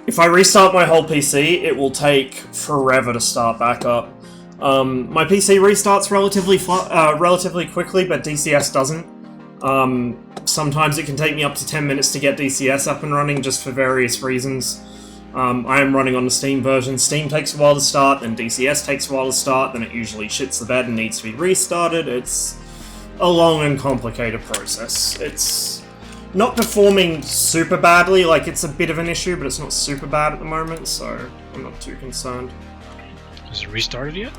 if I restart my whole PC, it will take forever to start back up. My PC restarts relatively quickly, but DCS doesn't. Sometimes it can take me up to 10 minutes to get DCS up and running, just for various reasons. I am running on the Steam version. Steam takes a while to start, then DCS takes a while to start, then it usually shits the bed and needs to be restarted. It's a long and complicated process. It's not performing super badly, like it's a bit of an issue, but it's not super bad at the moment, so I'm not too concerned. Has it restarted yet?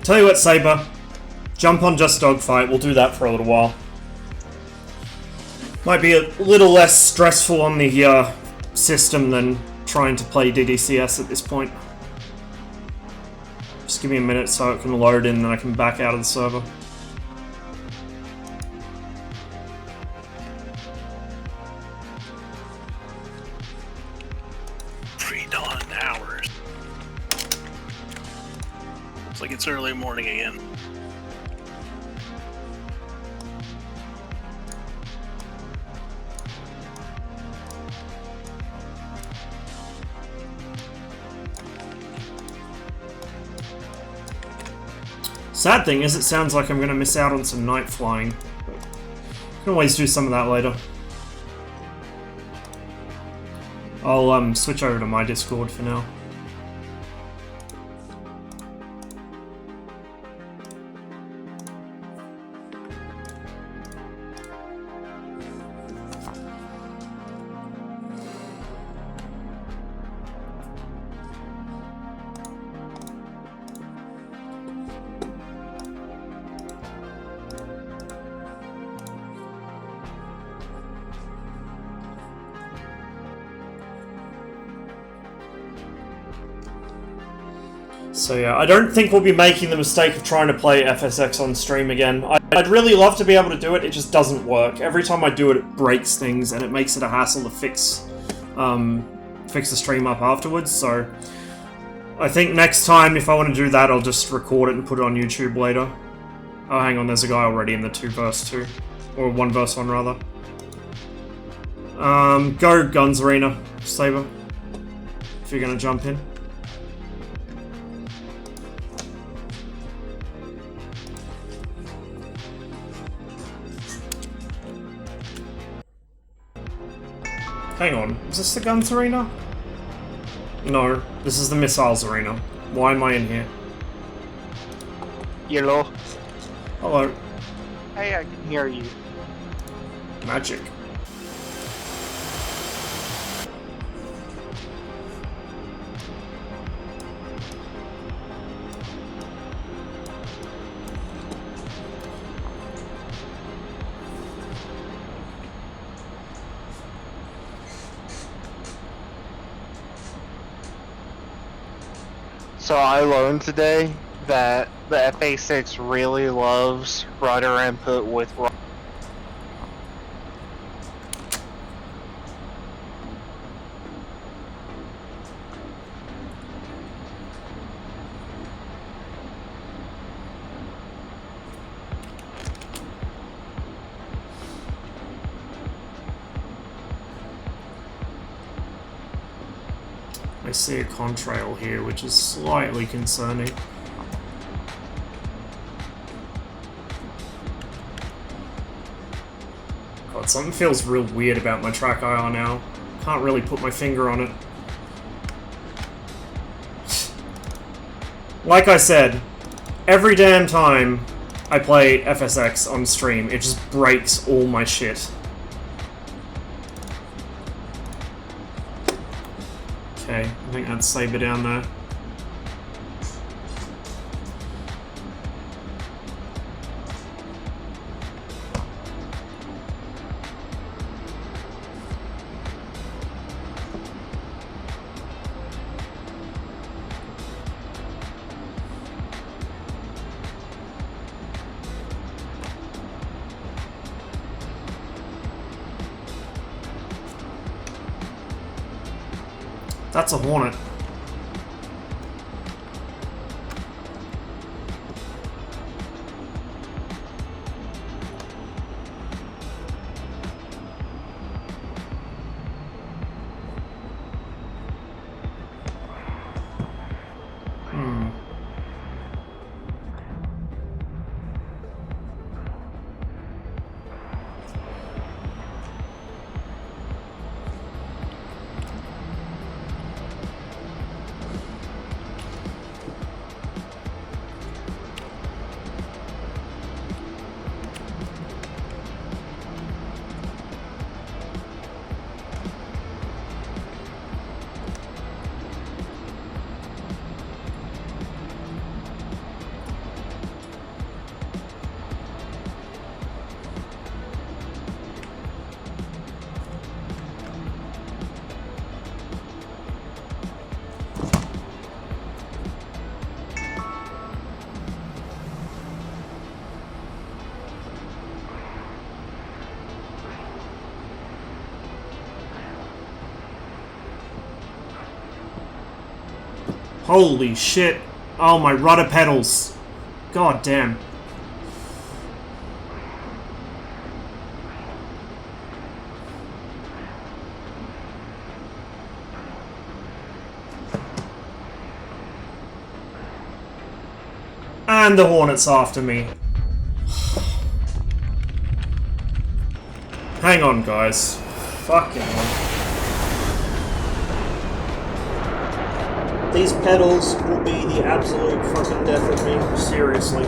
Tell you what, Saber, jump on Just Dogfight, we'll do that for a little while. Might be a little less stressful on the system than trying to play DCS at this point. Just give me a minute so it can load in and then I can back out of the server. Pre-dawn hours. It's like it's early morning again. Sad thing is, it sounds like I'm going to miss out on some night flying. But I can always do some of that later. I'll switch over to my Discord for now. So yeah, I don't think we'll be making the mistake of trying to play FSX on stream again. I'd really love to be able to do it, it just doesn't work. Every time I do it, it breaks things, and it makes it a hassle to fix the stream up afterwards, so... I think next time, if I want to do that, I'll just record it and put it on YouTube later. Oh, hang on, there's a guy already in the 2v2. Or 1v1, rather. Go Guns Arena, Saber. If you're gonna jump in. Hang on, is this the Guns Arena? No, this is the Missiles Arena. Why am I in here? Hello. Hello. Hey, I can hear you. Magic. So I learned today that the FA6 really loves rudder input with I see a contrail here, which is slightly concerning. God, something feels real weird about my track IR now. Can't really put my finger on it. Like I said, every damn time I play FSX on stream, it just breaks all my shit. Okay, I think that's Saber down there. That's a Hornet. Holy shit. Oh, my rudder pedals. God damn. And the Hornet's after me. Hang on, guys. Fucking hell. These pedals will be the absolute fucking death of me. Seriously.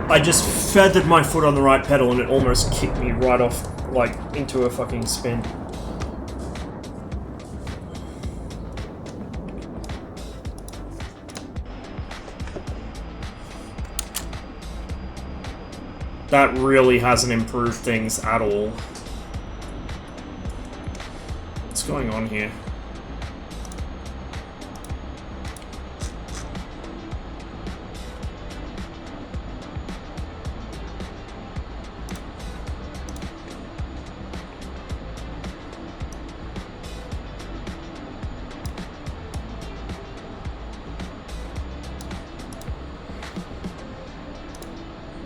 I just feathered my foot on the right pedal and it almost kicked me right off, like, into a fucking spin. That really hasn't improved things at all. What's going on here?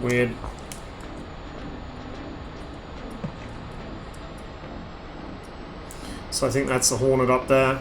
Weird. So I think that's the Hornet up there.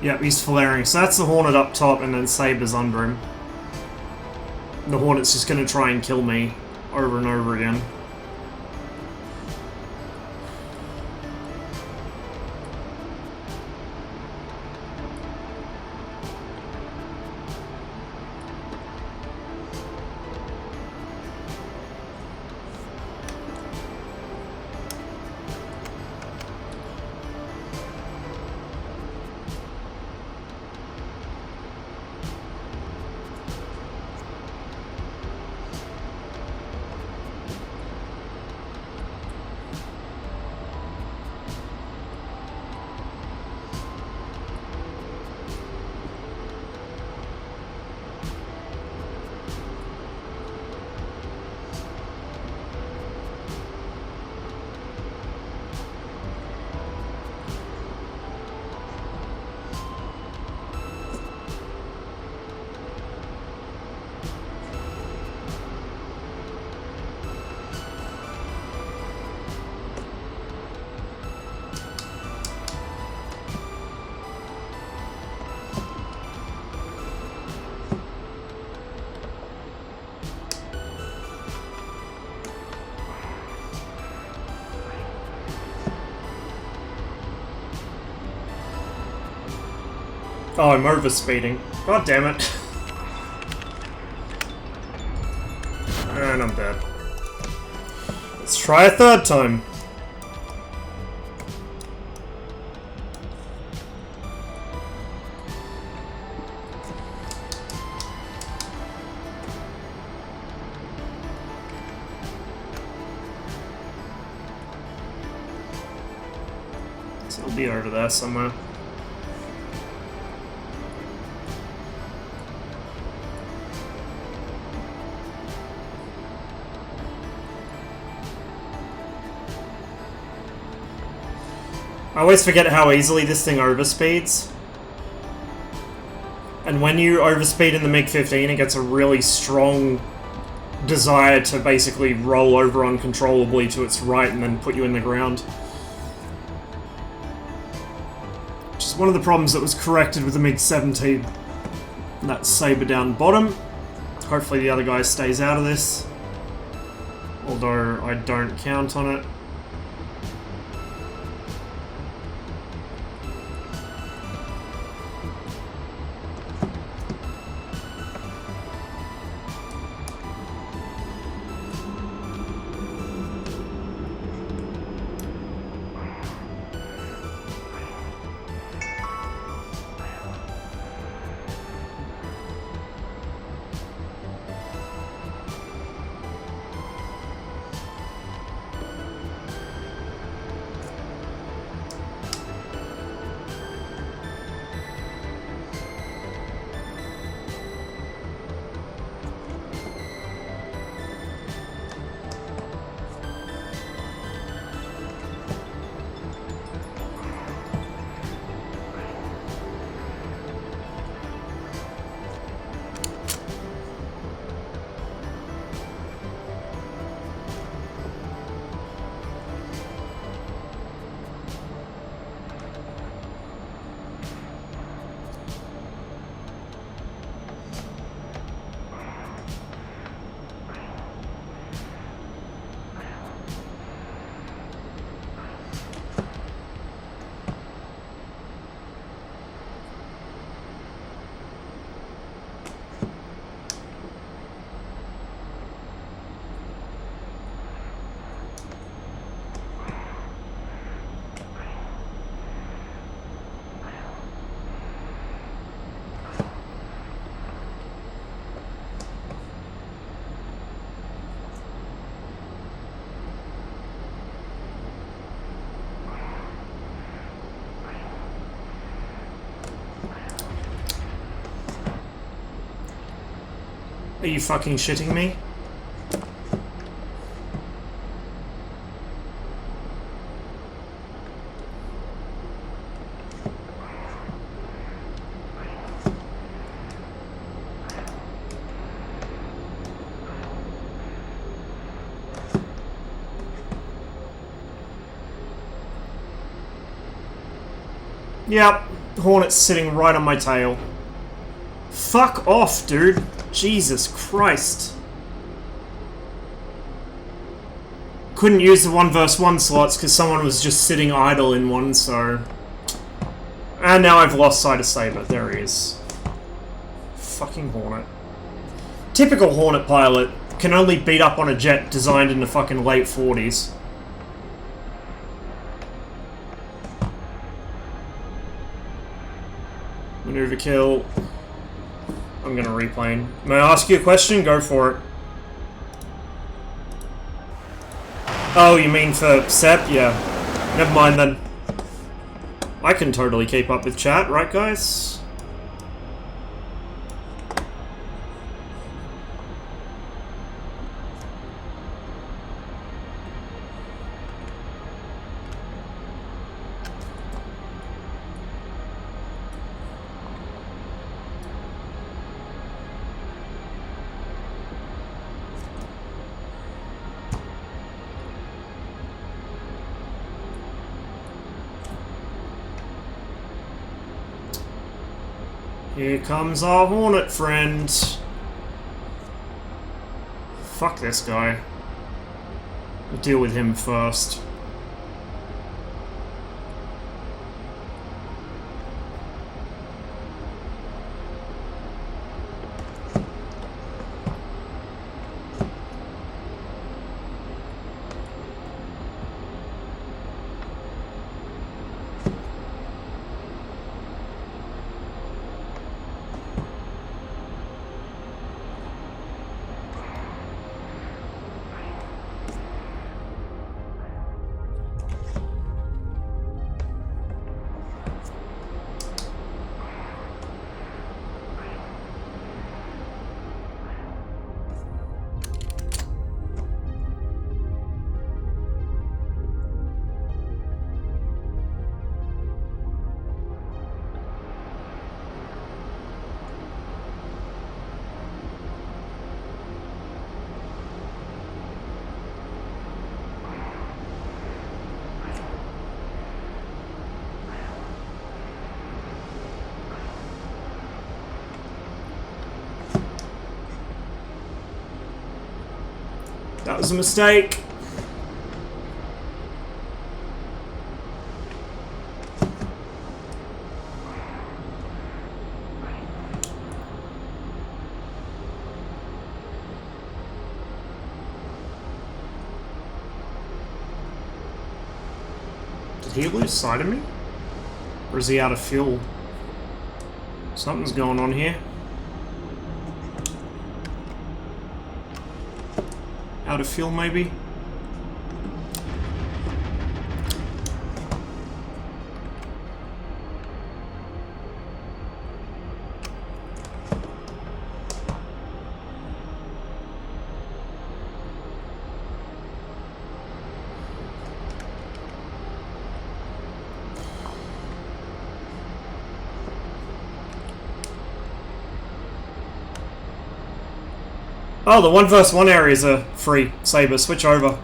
Yep, he's flaring. So that's the Hornet up top, and then Saber's under him. The Hornet's just going to try and kill me over and over again. Oh, I'm overspeeding. God damn it. And I'm dead. Let's try a third time. So it'll be over there somewhere. I always forget how easily this thing overspeeds. And when you overspeed in the MiG-15, it gets a really strong desire to basically roll over uncontrollably to its right and then put you in the ground. Which is one of the problems that was corrected with the MiG-17. That saber down bottom. Hopefully the other guy stays out of this. Although I don't count on it. Are you fucking shitting me? Yep, Hornet's sitting right on my tail. Fuck off, dude. Jesus Christ. Couldn't use the 1v1 slots because someone was just sitting idle in one, so... And now I've lost sight of Saber. There he is. Fucking Hornet. Typical Hornet pilot. Can only beat up on a jet designed in the fucking late 40s. Maneuver kill. I'm gonna replane. May I ask you a question? Go for it. Oh, you mean for Sep? Yeah. Never mind then. I can totally keep up with chat, right guys? Here comes our Hornet friend. Fuck this guy. We'll deal with him first. That was a mistake. Did he lose sight of me? Or is he out of fuel? Something's going on here. Out of fuel, maybe? Oh, the 1 vs 1 areas are free. Saber, switch over.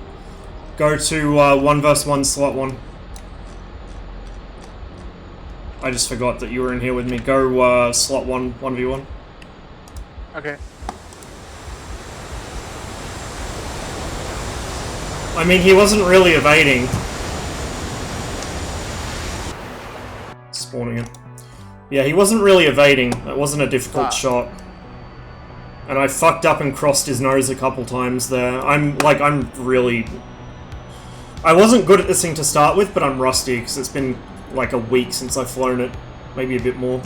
Go to 1 vs 1 slot 1. I just forgot that you were in here with me. Go slot 1, 1v1. Okay. I mean, he wasn't really evading. Spawning him. Yeah, he wasn't really evading. That wasn't a difficult shot. And I fucked up and crossed his nose a couple times there. I'm really... I wasn't good at this thing to start with, but I'm rusty, because it's been like a week since I've flown it. Maybe a bit more.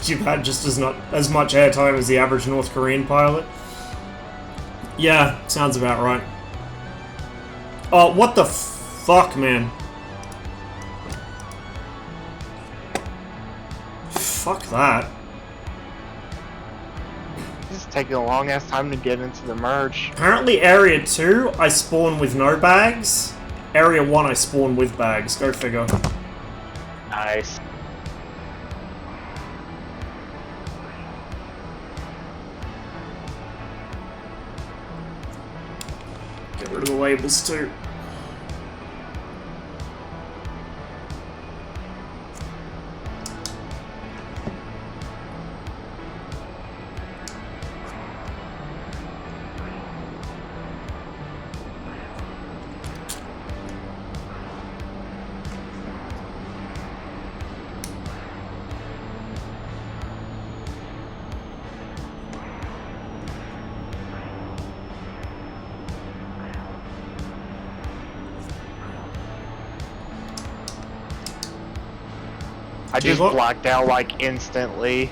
You've had just as much airtime as the average North Korean pilot. Yeah, sounds about right. Oh, what the fuck, man? Fuck that. This is taking a long ass time to get into the merge. Apparently Area 2, I spawn with no bags. Area 1, I spawn with bags. Go figure. Nice. Get rid of the labels too. I just blacked out like instantly.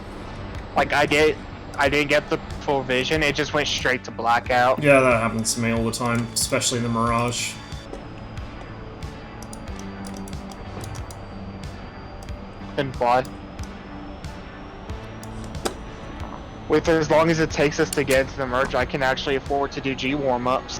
Like I didn't get the full vision, it just went straight to blackout. Yeah, that happens to me all the time, especially in the Mirage. And fly. With as long as it takes us to get into the merge, I can actually afford to do G warm-ups.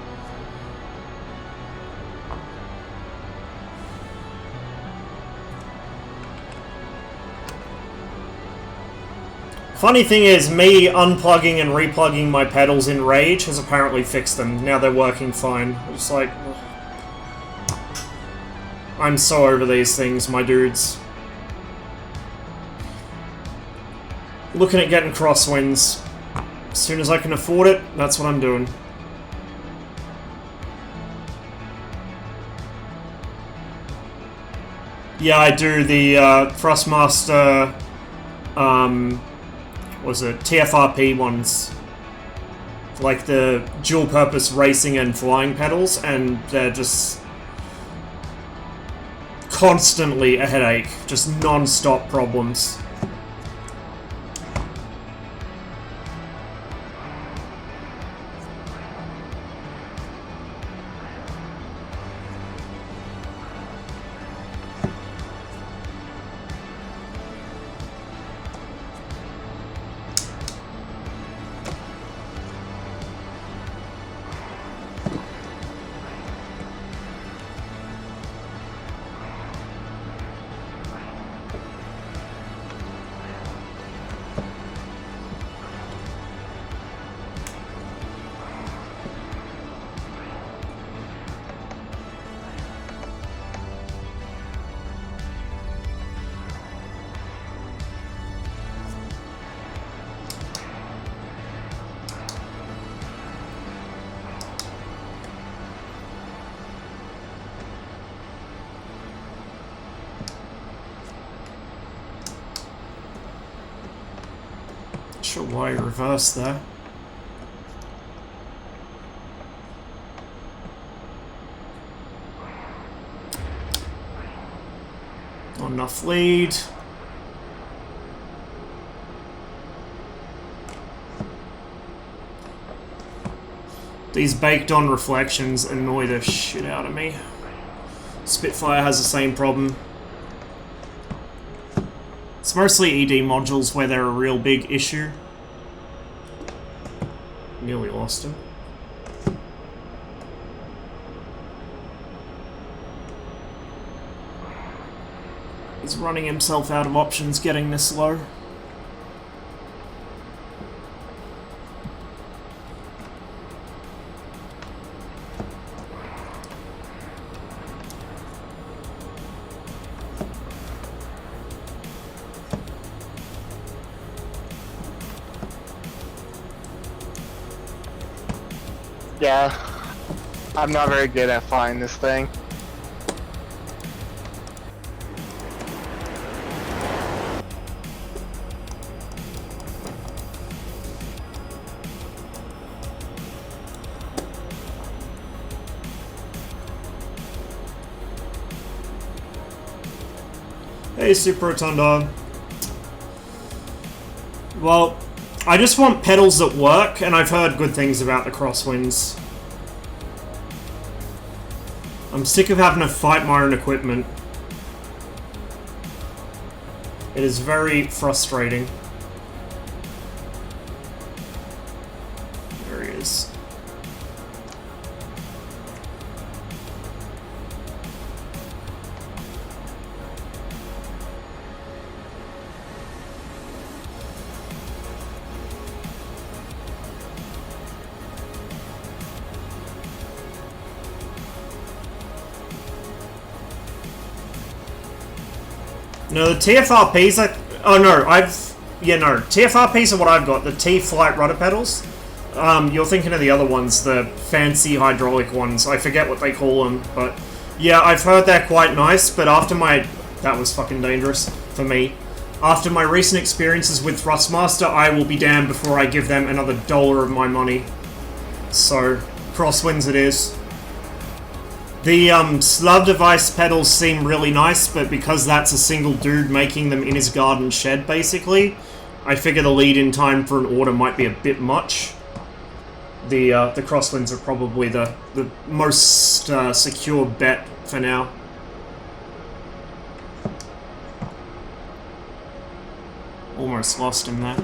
Funny thing is, me unplugging and replugging my pedals in Rage has apparently fixed them. Now they're working fine. It's like... I'm so over these things, my dudes. Looking at getting crosswinds. As soon as I can afford it, that's what I'm doing. Yeah, I do the Thrustmaster... was it TFRP ones, like the dual-purpose racing and flying pedals, and they're just constantly a headache, just non-stop problems. sure why I reversed there. Not enough lead. These baked-on reflections annoy the shit out of me. Spitfire has the same problem. It's mostly ED modules where they're a real big issue. Nearly lost him. He's running himself out of options getting this low. Yeah, I'm not very good at flying this thing. Hey, Super Rotunda. Well, I just want pedals that work, and I've heard good things about the crosswinds. I'm sick of having to fight my own equipment. It is very frustrating. There he is. No, the TFRPs, TFRPs are what I've got, the T-Flight rudder pedals. You're thinking of the other ones, the fancy hydraulic ones. I forget what they call them, but yeah, I've heard they're quite nice, but after that was fucking dangerous for me. After my recent experiences with Thrustmaster, I will be damned before I give them another $1 of my money. So, crosswinds it is. The slug device pedals seem really nice, but because that's a single dude making them in his garden shed, basically, I figure the lead-in time for an order might be a bit much. The crosswinds are probably the most secure bet for now. Almost lost him there.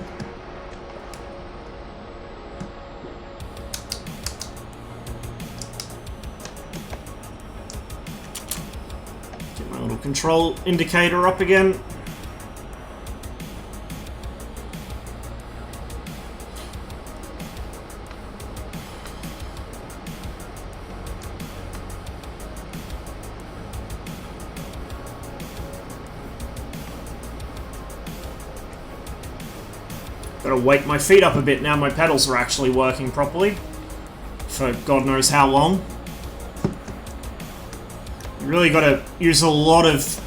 Get my little control indicator up again. Gotta wake my feet up a bit now my pedals are actually working properly. For God knows how long. You really gotta use a lot of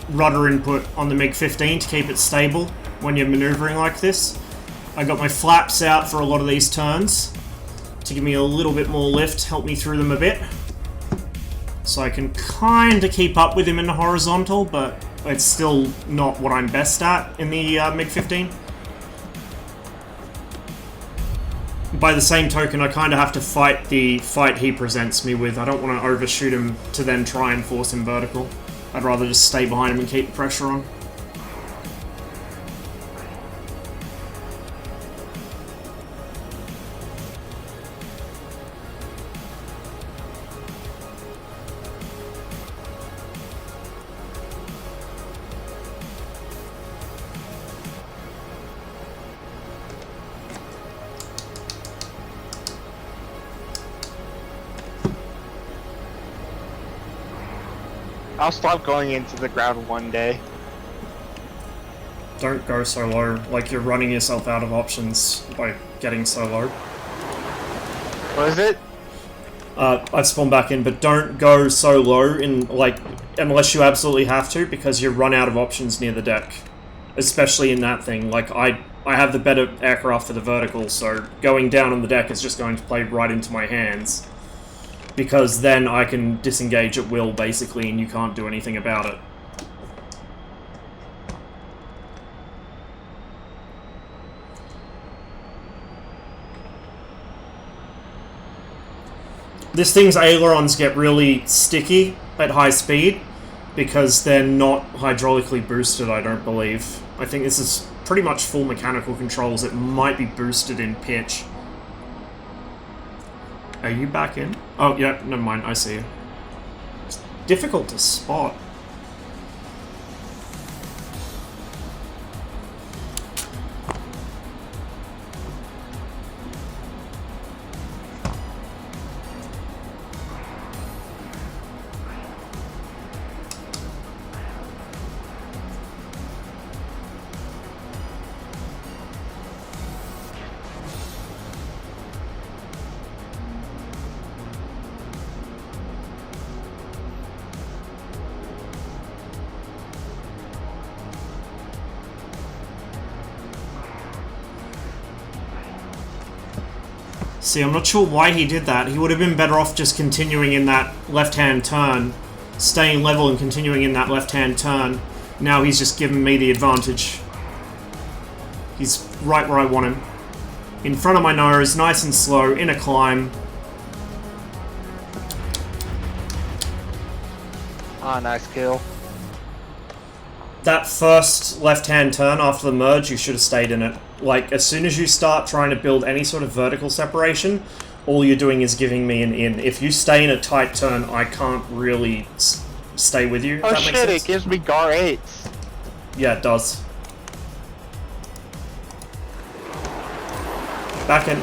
rudder input on the MiG-15 to keep it stable when you're maneuvering like this. I got my flaps out for a lot of these turns to give me a little bit more lift, help me through them a bit. So I can kinda keep up with him in the horizontal, but it's still not what I'm best at in the MiG-15. By the same token, I kind of have to fight the fight he presents me with. I don't want to overshoot him to then try and force him vertical. I'd rather just stay behind him and keep the pressure on. I'll stop going into the ground one day. Don't go so low, like you're running yourself out of options by getting so low. What is it? I've spawned back in, but don't go so low in, like, unless you absolutely have to, because you run out of options near the deck. Especially in that thing. Like, I I have the better aircraft for the vertical, so going down on the deck is just going to play right into my hands. Because then I can disengage at will, basically, and you can't do anything about it. This thing's ailerons get really sticky at high speed because they're not hydraulically boosted, I don't believe. I think this is pretty much full mechanical controls. It might be boosted in pitch. Are you back in? Oh, yeah, never mind, I see you. It's difficult to spot. See, I'm not sure why he did that. He would have been better off just continuing in that left-hand turn. Staying level and continuing in that left-hand turn. Now he's just given me the advantage. He's right where I want him. In front of my nose, nice and slow, in a climb. Ah, nice kill. That first left-hand turn after the merge, you should have stayed in it. Like, as soon as you start trying to build any sort of vertical separation, all you're doing is giving me an in. If you stay in a tight turn, I can't really stay with you. Oh if that makes shit, sense. it gives me GAR 8s. Yeah, it does. Back in.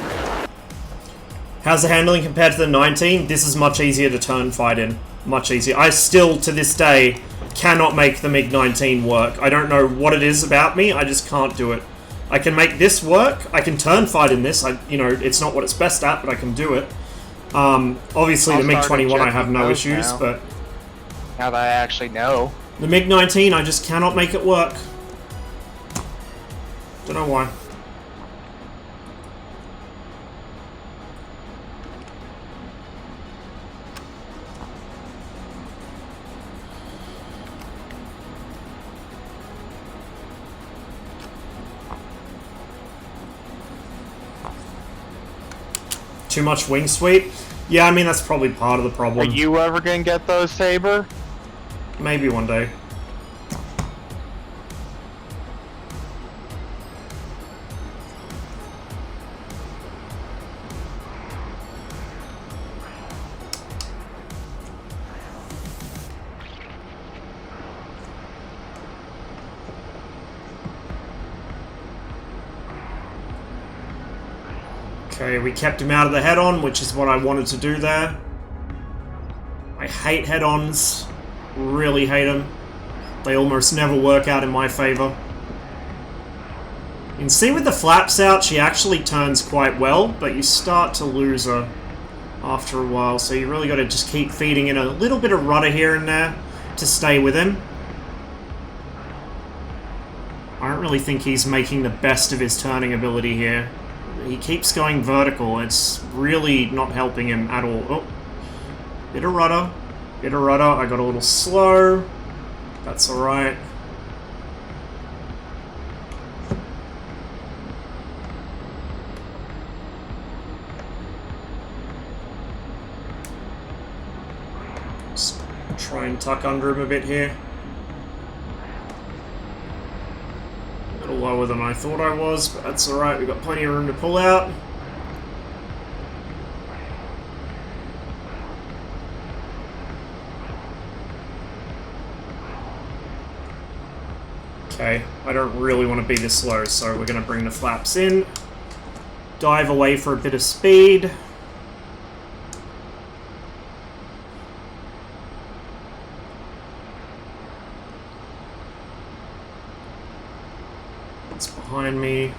How's the handling compared to the 19? This is much easier to turn fight in. Much easier. I still, to this day, cannot make the MiG-19 work. I don't know what it is about me, I just can't do it. I can make this work, I can turn fight in this, you know, it's not what it's best at, but I can do it. Obviously the MiG-21 I have no issues, now. but... Now that I actually know. The MiG-19, I just cannot make it work. Don't know why. Too much wing sweep? Yeah, I mean, that's probably part of the problem. Are you ever gonna get those, Saber? Maybe one day. Okay, we kept him out of the head-on, which is what I wanted to do there. I hate head-ons. Really hate them. They almost never work out in my favor. You can see with the flaps out, she actually turns quite well, but you start to lose her after a while, so you really got to just keep feeding in a little bit of rudder here and there to stay with him. I don't really think he's making the best of his turning ability here. He keeps going vertical. It's really not helping him at all. Oh, bit of rudder. Bit of rudder. I got a little slow. That's alright. Just try and tuck under him a bit here. A little lower than I thought I was, but that's alright, we've got plenty of room to pull out. Okay, I don't really want to be this slow, so we're going to bring the flaps in. Dive away for a bit of speed. It's behind me.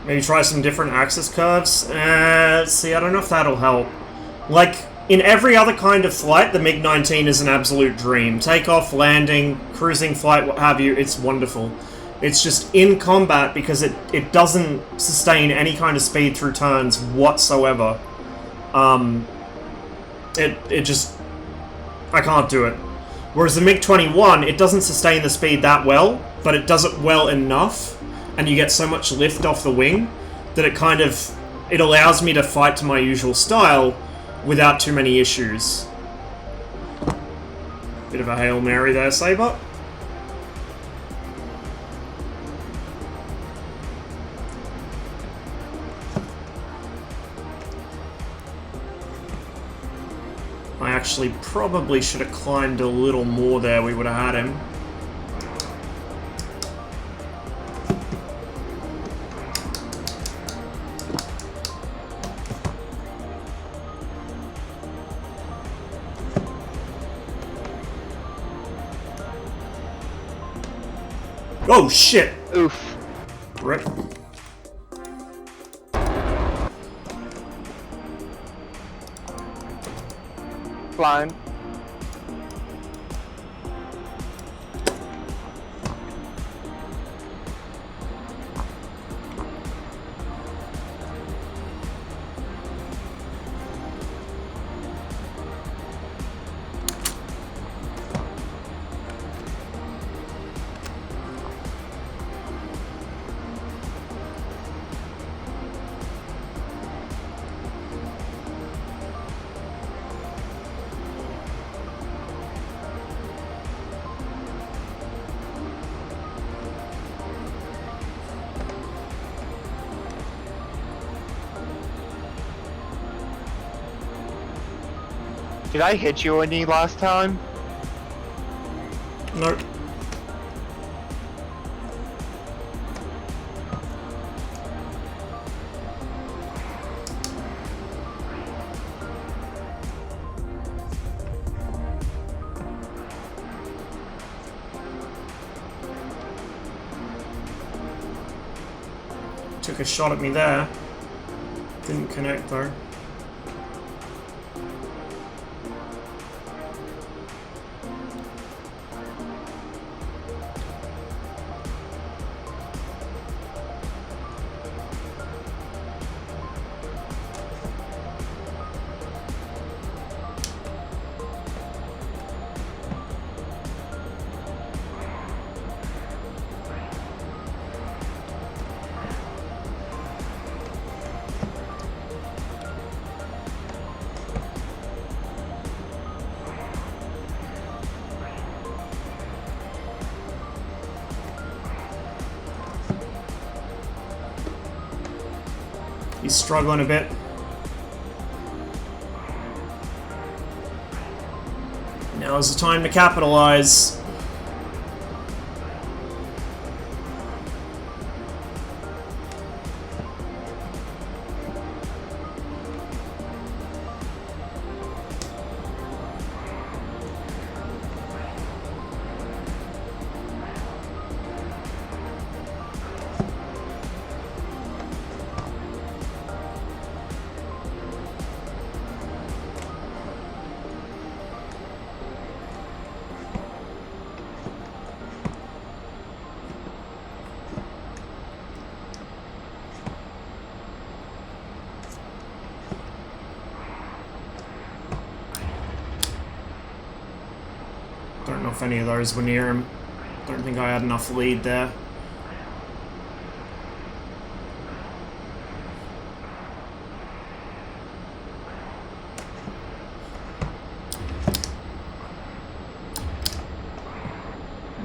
Maybe try some different axis curves. See, I don't know if that'll help. Like, in every other kind of flight, the MiG-19 is an absolute dream. Takeoff, landing, cruising, flight, what have you, it's wonderful. It's just in combat, because it doesn't sustain any kind of speed through turns whatsoever. It just... I can't do it. Whereas the MiG-21, it doesn't sustain the speed that well, but it does it well enough, and you get so much lift off the wing, that it kind of... it allows me to fight to my usual style without too many issues. Bit of a Hail Mary there, Saber. I actually probably should have climbed a little more there, we would have had him. Oh shit! Oof. Rip. Flying. Did I hit you any last time? Nope. Took a shot at me there. Didn't connect though. He's struggling a bit. Now's the time to capitalize. Don't know if any of those were near him. Don't think I had enough lead there.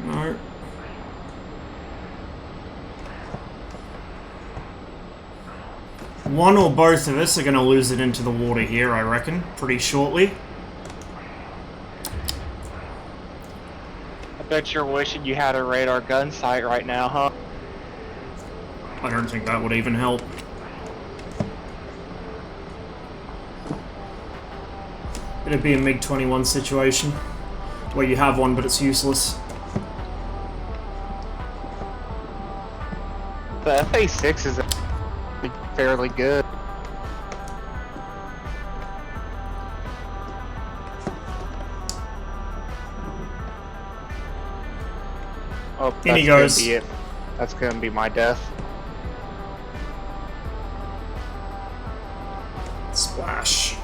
No. One or both of us are going to lose it into the water here, I reckon, pretty shortly. Bet you're wishing you had a radar gun sight right now, huh? I don't think that would even help. It'd be a MiG-21 situation, where you have one but it's useless. The FA-6 is fairly good. Oh, In he that's goes. gonna be it. That's gonna be my death. Splash.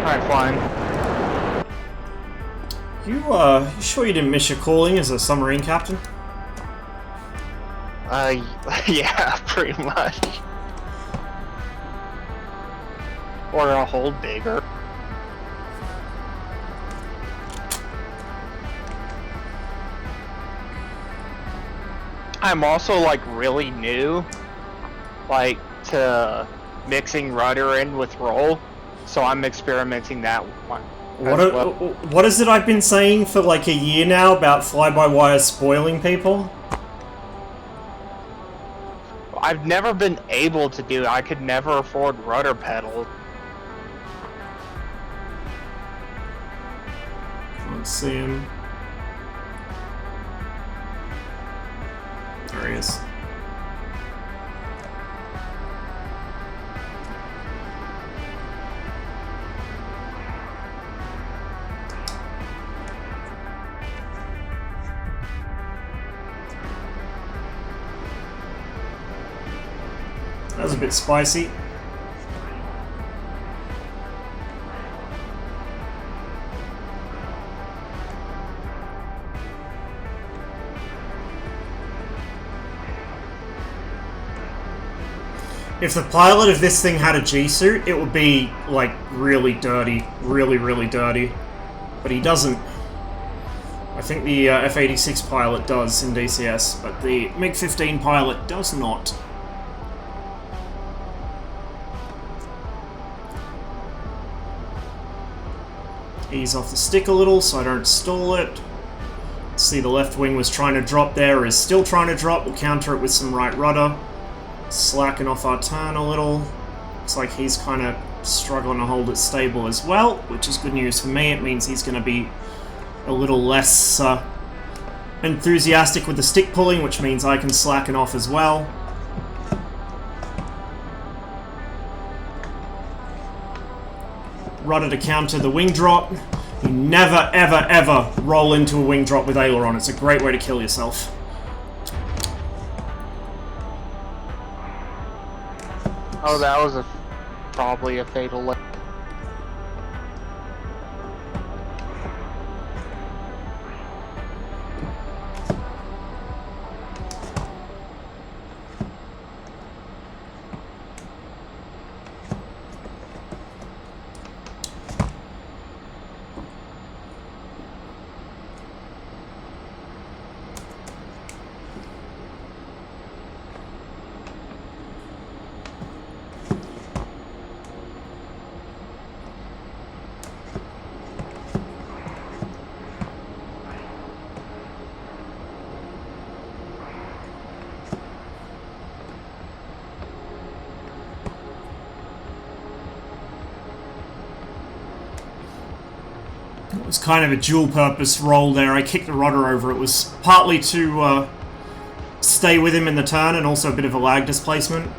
Alright, fine. You sure you didn't miss your calling as a submarine captain? Yeah, pretty much. Or a hold bigger. I'm also like really new, like to mixing rudder in with roll, so I'm experimenting that one. What is it I've been saying for like a year now about fly-by-wire spoiling people? I've never been able to do it. I could never afford rudder pedals. Can't see him. There he is. That was a bit spicy. If the pilot of this thing had a G-suit, it would be, like, really dirty. Really, really dirty. But he doesn't. I think the F-86 pilot does in DCS, but the MiG-15 pilot does not. Ease off the stick a little so I don't stall it. See, the left wing was trying to drop there, is still trying to drop. We'll counter it with some right rudder. Slacken off our turn a little. Looks like he's kind of struggling to hold it stable as well, which is good news for me. It means he's going to be a little less enthusiastic with the stick pulling, which means I can slacken off as well. Rudder to counter the wing drop. You never, ever, ever roll into a wing drop with aileron. It's a great way to kill yourself. Oh, that was probably a fatal lift. It was kind of a dual-purpose roll there. I kicked the rudder over. It was partly to stay with him in the turn and also a bit of a lag displacement.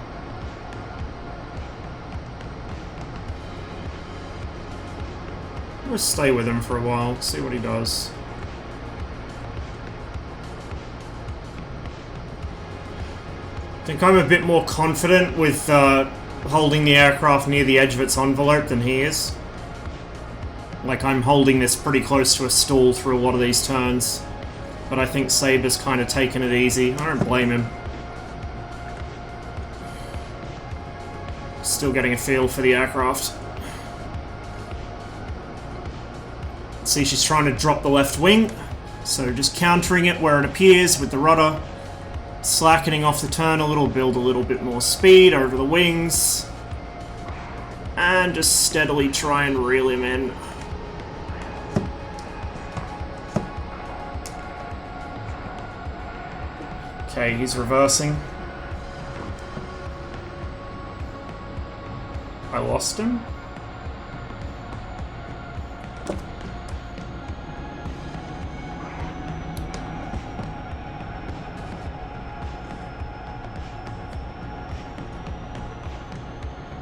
Let's stay with him for a while, see what he does. I think I'm a bit more confident with holding the aircraft near the edge of its envelope than he is. Like, I'm holding this pretty close to a stall through a lot of these turns. But I think Saber's kind of taking it easy. I don't blame him. Still getting a feel for the aircraft. See, she's trying to drop the left wing. So just countering it where it appears with the rudder. Slackening off the turn a little, build a little bit more speed over the wings. And just steadily try and reel him in. Okay, he's reversing. I lost him.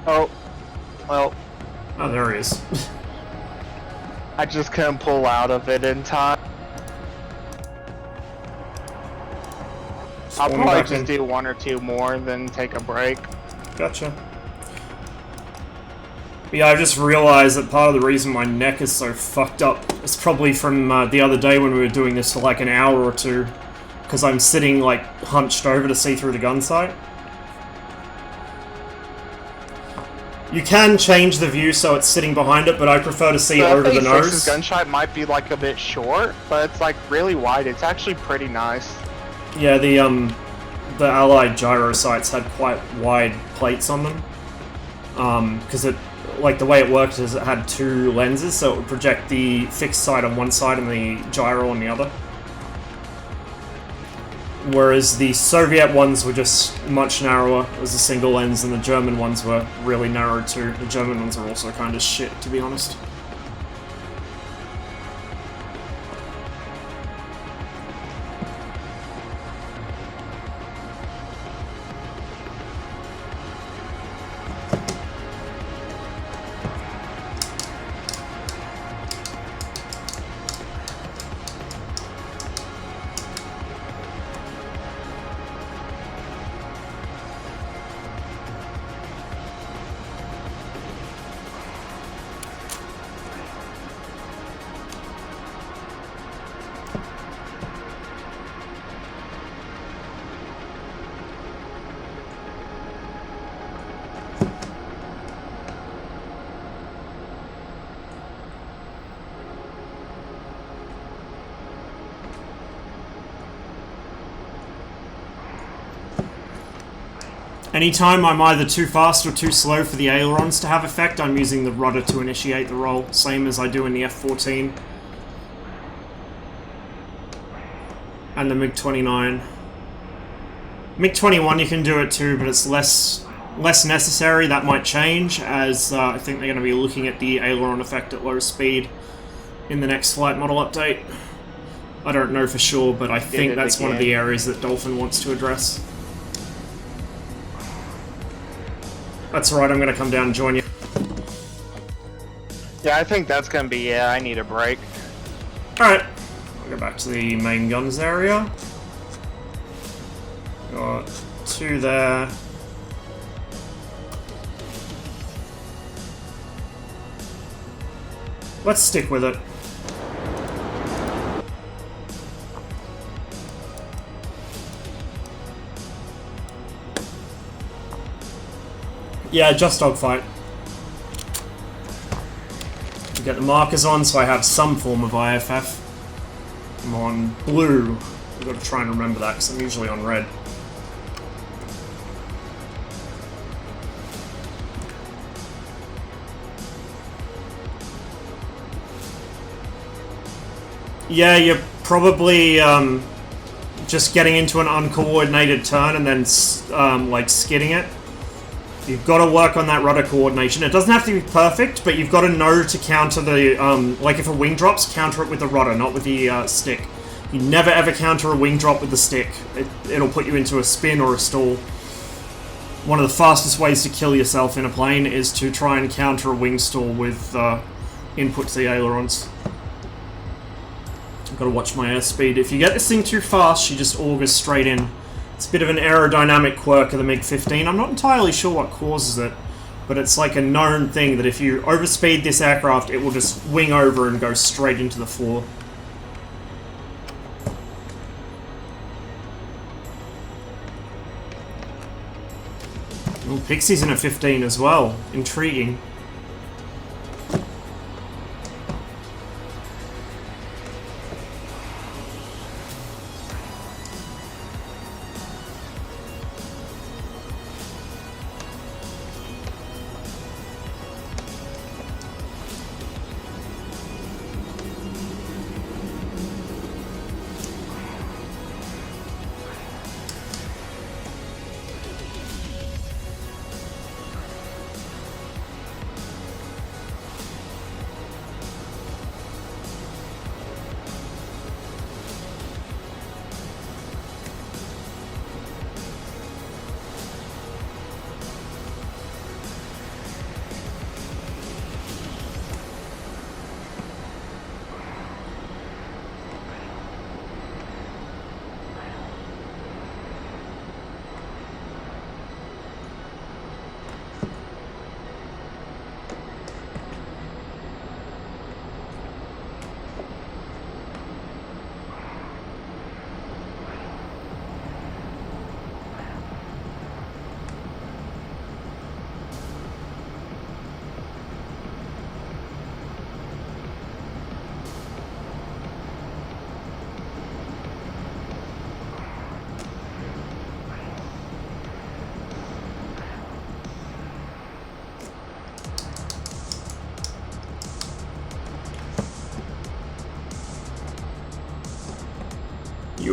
Oh, well. Oh, there he is. I just couldn't pull out of it in time. I'll Spawning probably back just in. do 1 or 2 more, then take a break. Gotcha. Yeah, I just realized that part of the reason my neck is so fucked up is probably from the other day when we were doing this for like an hour or two. Because I'm sitting like hunched over to see through the gun sight. You can change the view so it's sitting behind it, but I prefer to see over the nose. His gunshot might be like a bit short, but it's like really wide. It's actually pretty nice. Yeah, the Allied gyro sights had quite wide plates on them. Because it, like the way it worked is it had 2 lenses, so it would project the fixed sight on one side and the gyro on the other. Whereas the Soviet ones were just much narrower as a single lens, and the German ones were really narrow too. The German ones are also kind of shit, to be honest. Anytime I'm either too fast or too slow for the ailerons to have effect, I'm using the rudder to initiate the roll, same as I do in the F-14 and the MiG-29. MiG-21 you can do it too, but it's less necessary. That might change, as I think they're going to be looking at the aileron effect at low speed in the next flight model update. I don't know for sure, but I think that's one of the areas that Dolphin wants to address. That's alright, I'm gonna come down and join you. Yeah, I think that's gonna be it. I need a break. Alright, I'll go back to the main guns area. Got 2 there. Let's stick with it. Yeah, just dogfight. Get the markers on so I have some form of IFF. I'm on blue. I've got to try and remember that because I'm usually on red. Yeah, you're probably just getting into an uncoordinated turn and then like skidding it. You've got to work on that rudder coordination. It doesn't have to be perfect, but you've got to know to counter the, like if a wing drops, counter it with the rudder, not with the stick. You never ever counter a wing drop with the stick. It'll put you into a spin or a stall. One of the fastest ways to kill yourself in a plane is to try and counter a wing stall with input to the ailerons. I've got to watch my airspeed. If you get this thing too fast, she just augers straight in. It's a bit of an aerodynamic quirk of the MiG-15. I'm not entirely sure what causes it, but it's like a known thing that if you overspeed this aircraft, it will just wing over and go straight into the floor. Oh, Pixie's in a 15 as well. Intriguing.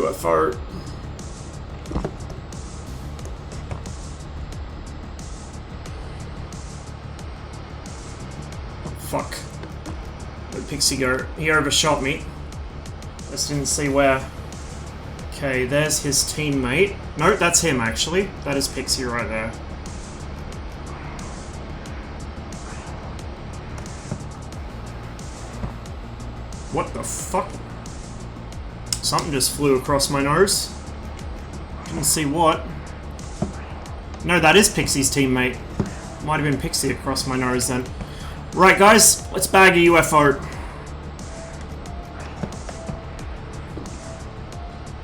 UFO. Fuck. Where'd Pixie go? He overshot me. Just didn't see where. Okay, there's his teammate. No, that's him actually. That is Pixie right there. What the fuck? Something just flew across my nose. Didn't see what. No, that is Pixie's teammate. Might have been Pixie across my nose then. Right, guys, let's bag a UFO.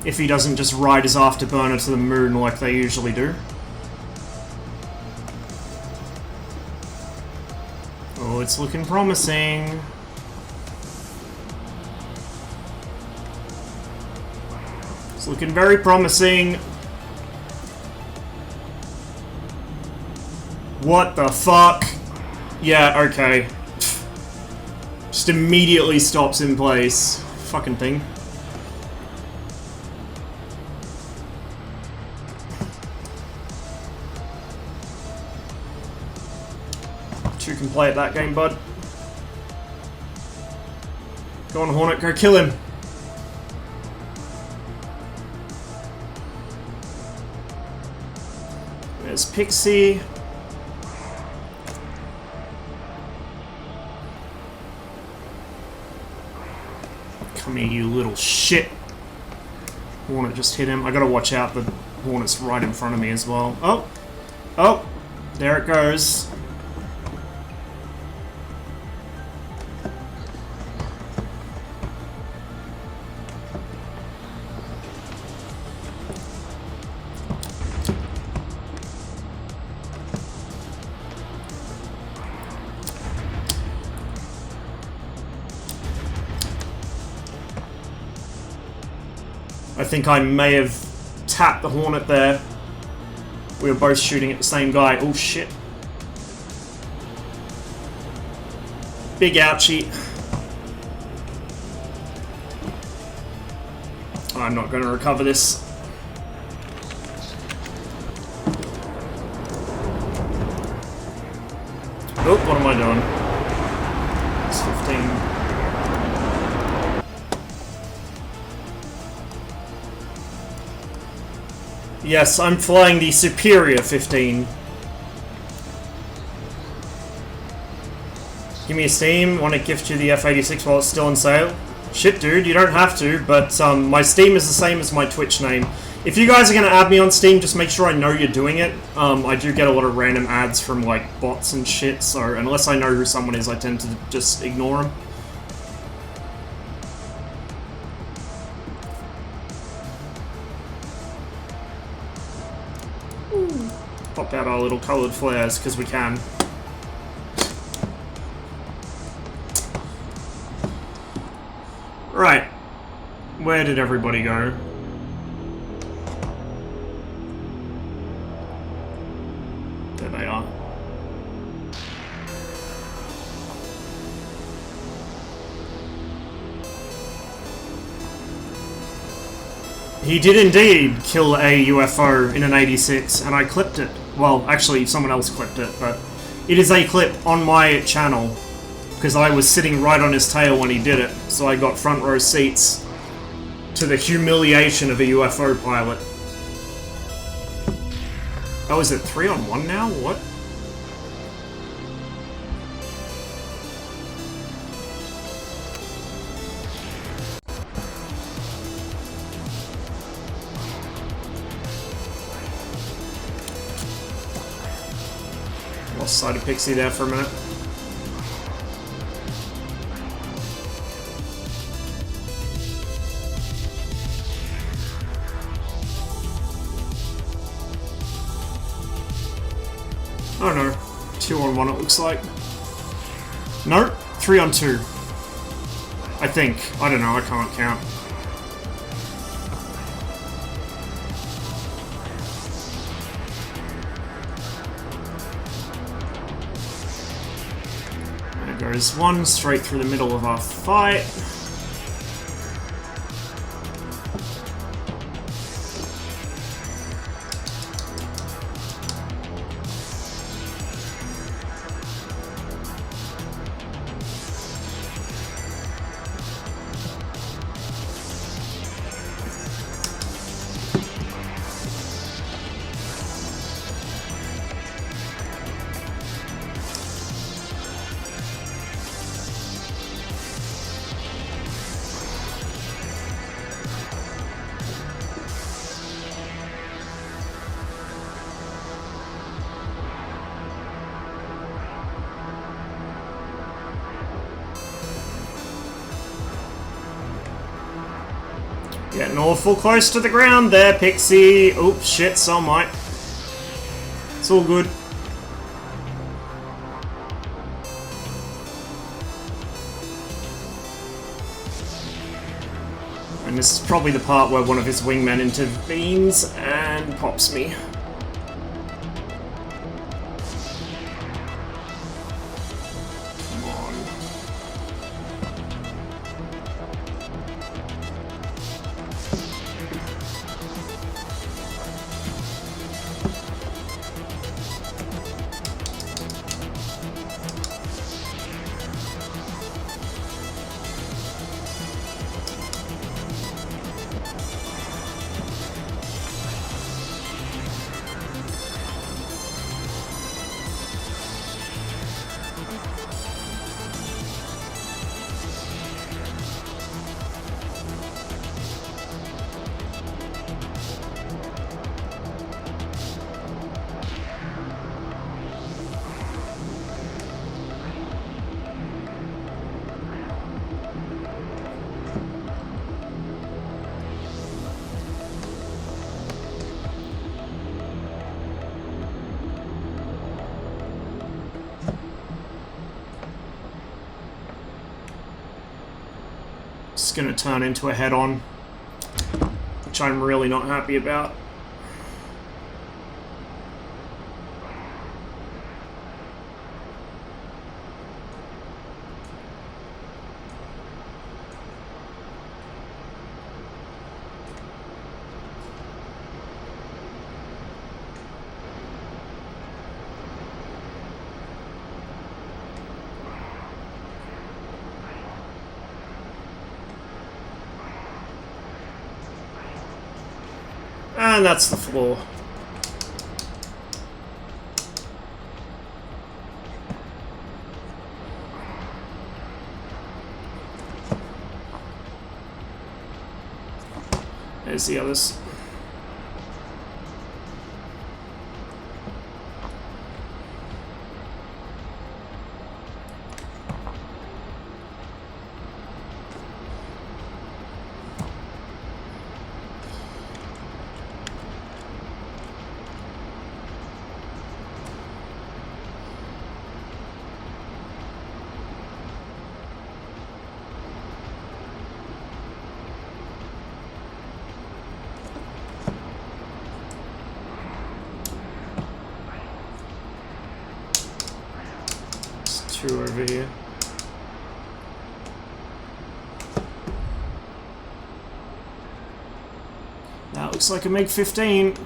If he doesn't just ride his afterburner to the moon like they usually do. Oh, it's looking promising. It's looking very promising. What the fuck? Yeah, okay. Just immediately stops in place. Fucking thing. You can play at that game, bud. Go on, Hornet, go kill him. There's Pixie. Come here, you little shit. Hornet just hit him. I gotta watch out, the Hornet's right in front of me as well. Oh! Oh! There it goes. I think I may have tapped the Hornet there. We were both shooting at the same guy. Oh shit. Big ouchie. I'm not going to recover this. Oh, what am I doing? It's 15. Yes, I'm flying the Superior 15. Give me a Steam. Want to gift you the F86 while it's still on sale? Shit, dude, you don't have to, but my Steam is the same as my Twitch name. If you guys are going to add me on Steam, just make sure I know you're doing it. I do get a lot of random ads from, like, bots and shit, so unless I know who someone is, I tend to just ignore them. Pop out our little coloured flares, because we can. Right. Where did everybody go? There they are. He did indeed kill a UFO in an 86, and I clipped it. Well, actually, someone else clipped it, but it is a clip on my channel, because I was sitting right on his tail when he did it, so I got front row seats to the humiliation of a UFO pilot. Oh, is it 3-on-1 now? What? Lost sight of Pixie there for a minute. Oh no, 2-on-1 it looks like. No, 3-on-2. I think. I don't know, I can't count. There goes one straight through the middle of our fight. Getting awful close to the ground there, Pixie. Oops, shit, so might. It's all good. And this is probably the part where one of his wingmen intervenes and pops me. Come on. It's gonna turn into a head-on, which I'm really not happy about. And that's the floor. There's the others. Two over here. That looks like a MiG-15.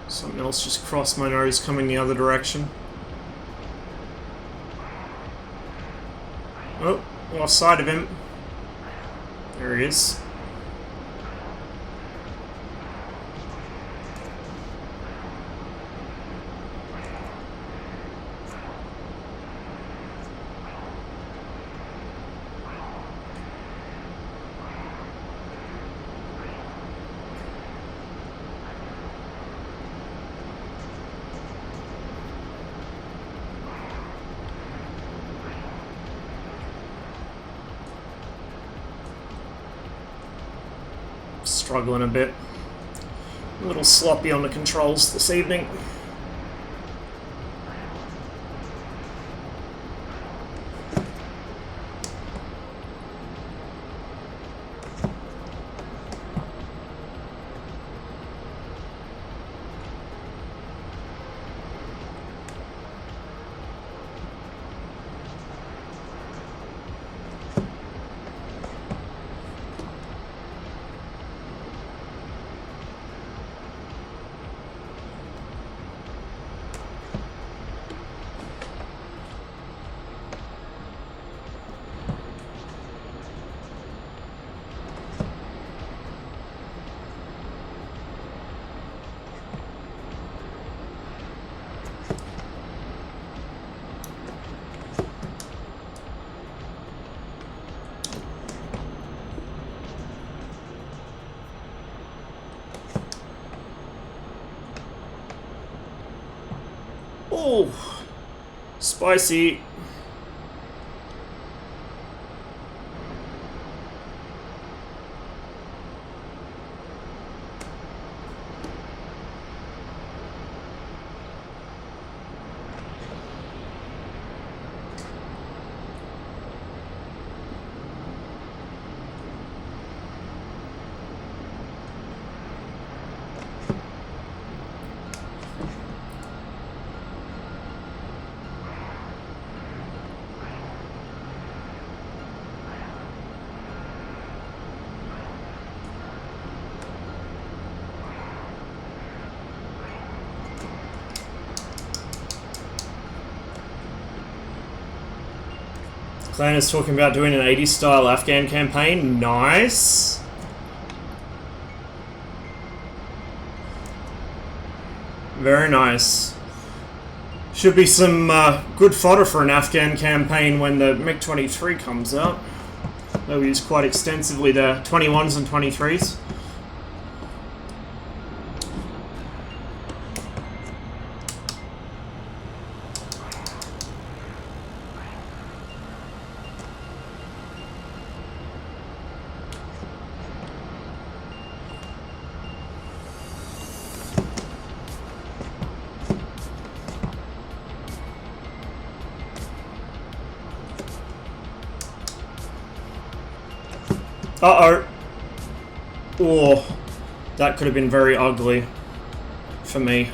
Something else just crossed my nose coming the other direction. Oh, lost sight of him. There he is. Struggling a bit. A little sloppy on the controls this evening. Oh, spicy. Clan is talking about doing an 80s style Afghan campaign. Nice. Very nice. Should be some good fodder for an Afghan campaign when the MiG-23 comes out. They'll use quite extensively the 21s and 23s. Uh-oh. Oh, that could have been very ugly for me.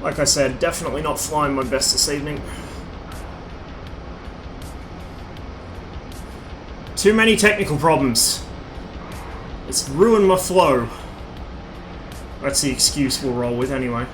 Like I said, definitely not flying my best this evening. Too many technical problems. It's ruined my flow. That's the excuse we'll roll with anyway.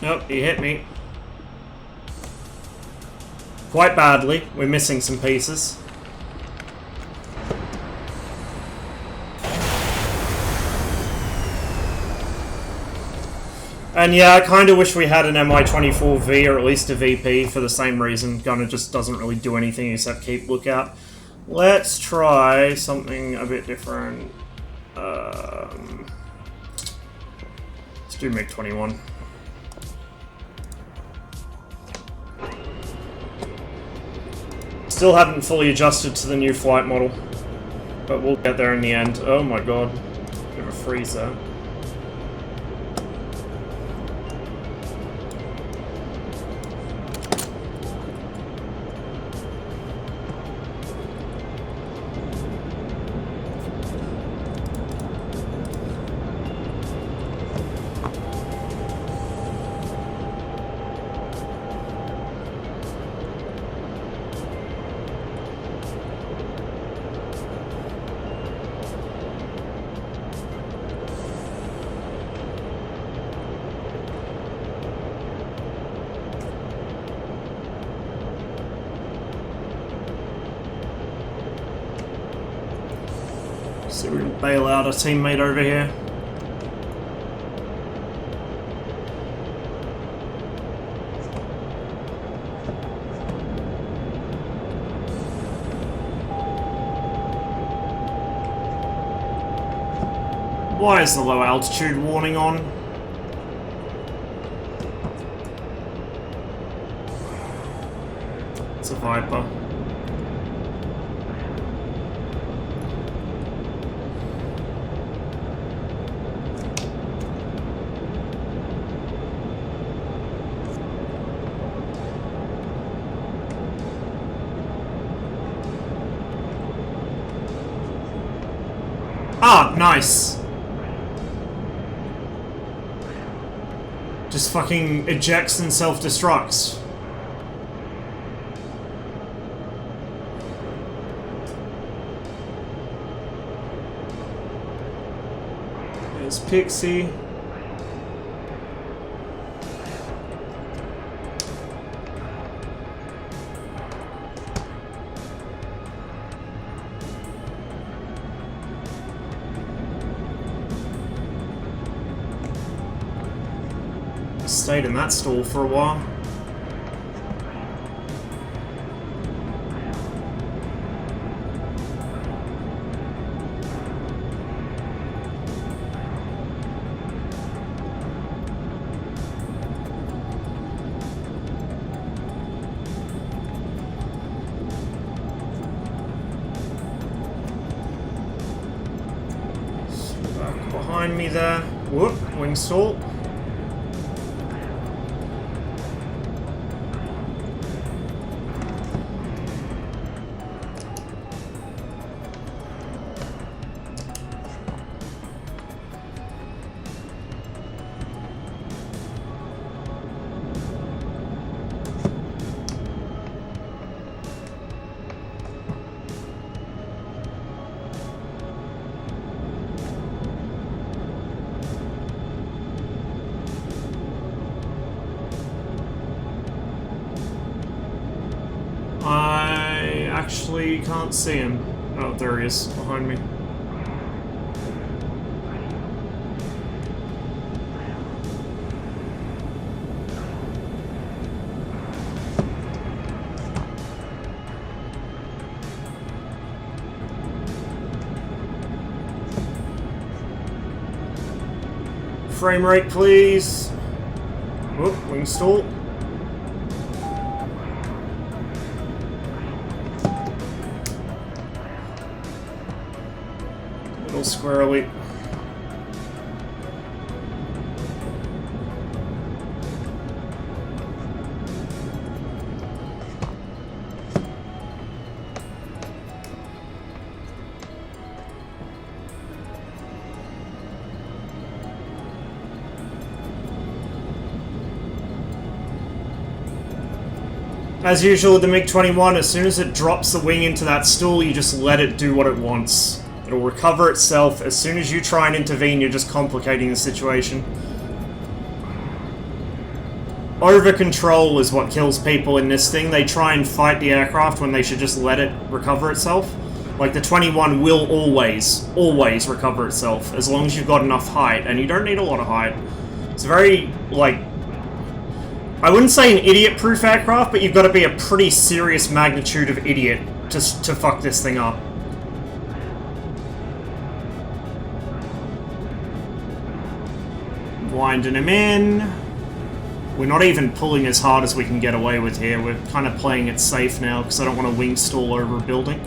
Nope, he hit me. Quite badly. We're missing some pieces. And yeah, I kind of wish we had an MI-24V or at least a VP for the same reason. Gunner just doesn't really do anything except keep lookout. Let's try something a bit different. Let's do MiG-21. Still haven't fully adjusted to the new flight model, but we'll get there in the end. Oh my god, bit of a freeze there. So we're gonna bail out a teammate over here. Why is the low altitude warning on? It's a Viper. Ah, nice. Just fucking ejects and self-destructs. There's Pixie. Stayed in that stall for a while. Back behind me there. Whoop, wing stall. I actually can't see him. Oh, there he is, behind me. Frame rate, please. Whoop, wing stall. Little squirrely. As usual with the MiG-21, as soon as it drops the wing into that stall, you just let it do what it wants. It'll recover itself. As soon as you try and intervene, you're just complicating the situation. Over-control is what kills people in this thing. They try and fight the aircraft when they should just let it recover itself. Like, the 21 will always recover itself, as long as you've got enough height, and you don't need a lot of height. It's very, like... I wouldn't say an idiot-proof aircraft, but you've got to be a pretty serious magnitude of idiot to fuck this thing up. Winding him in. We're not even pulling as hard as we can get away with here. We're kind of playing it safe now, because I don't want to wing stall over a building.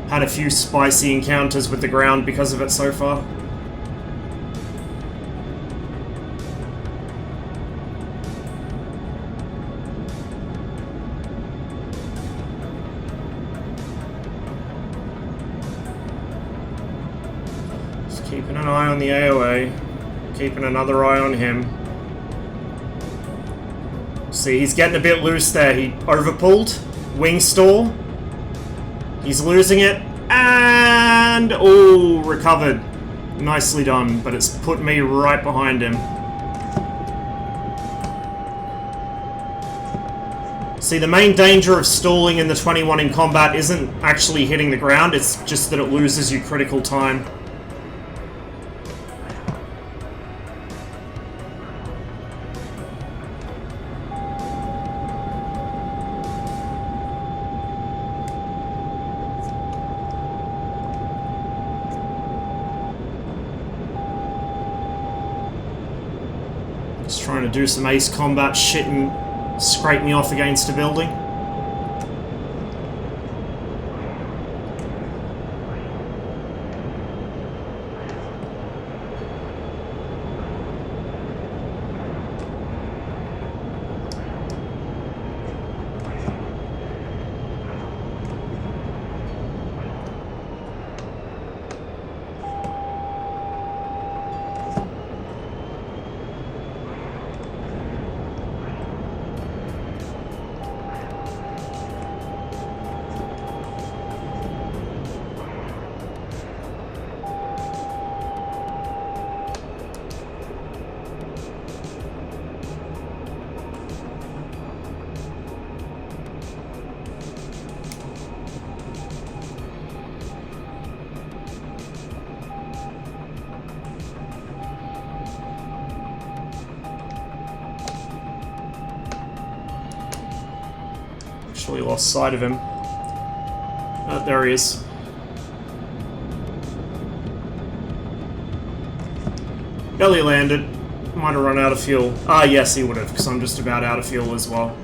Had a few spicy encounters with the ground because of it so far. Keeping an eye on the AOA. Keeping another eye on him. See, he's getting a bit loose there. He overpulled. Wing stall. He's losing it. And... oh, recovered. Nicely done, but it's put me right behind him. See, the main danger of stalling in the 21 in combat isn't actually hitting the ground, it's just that it loses you critical time. Just trying to do some ace combat shit and scrape me off against a building. Actually lost sight of him. There he is. Belly landed. Might have run out of fuel. Ah, yes, he would have, because I'm just about out of fuel as well.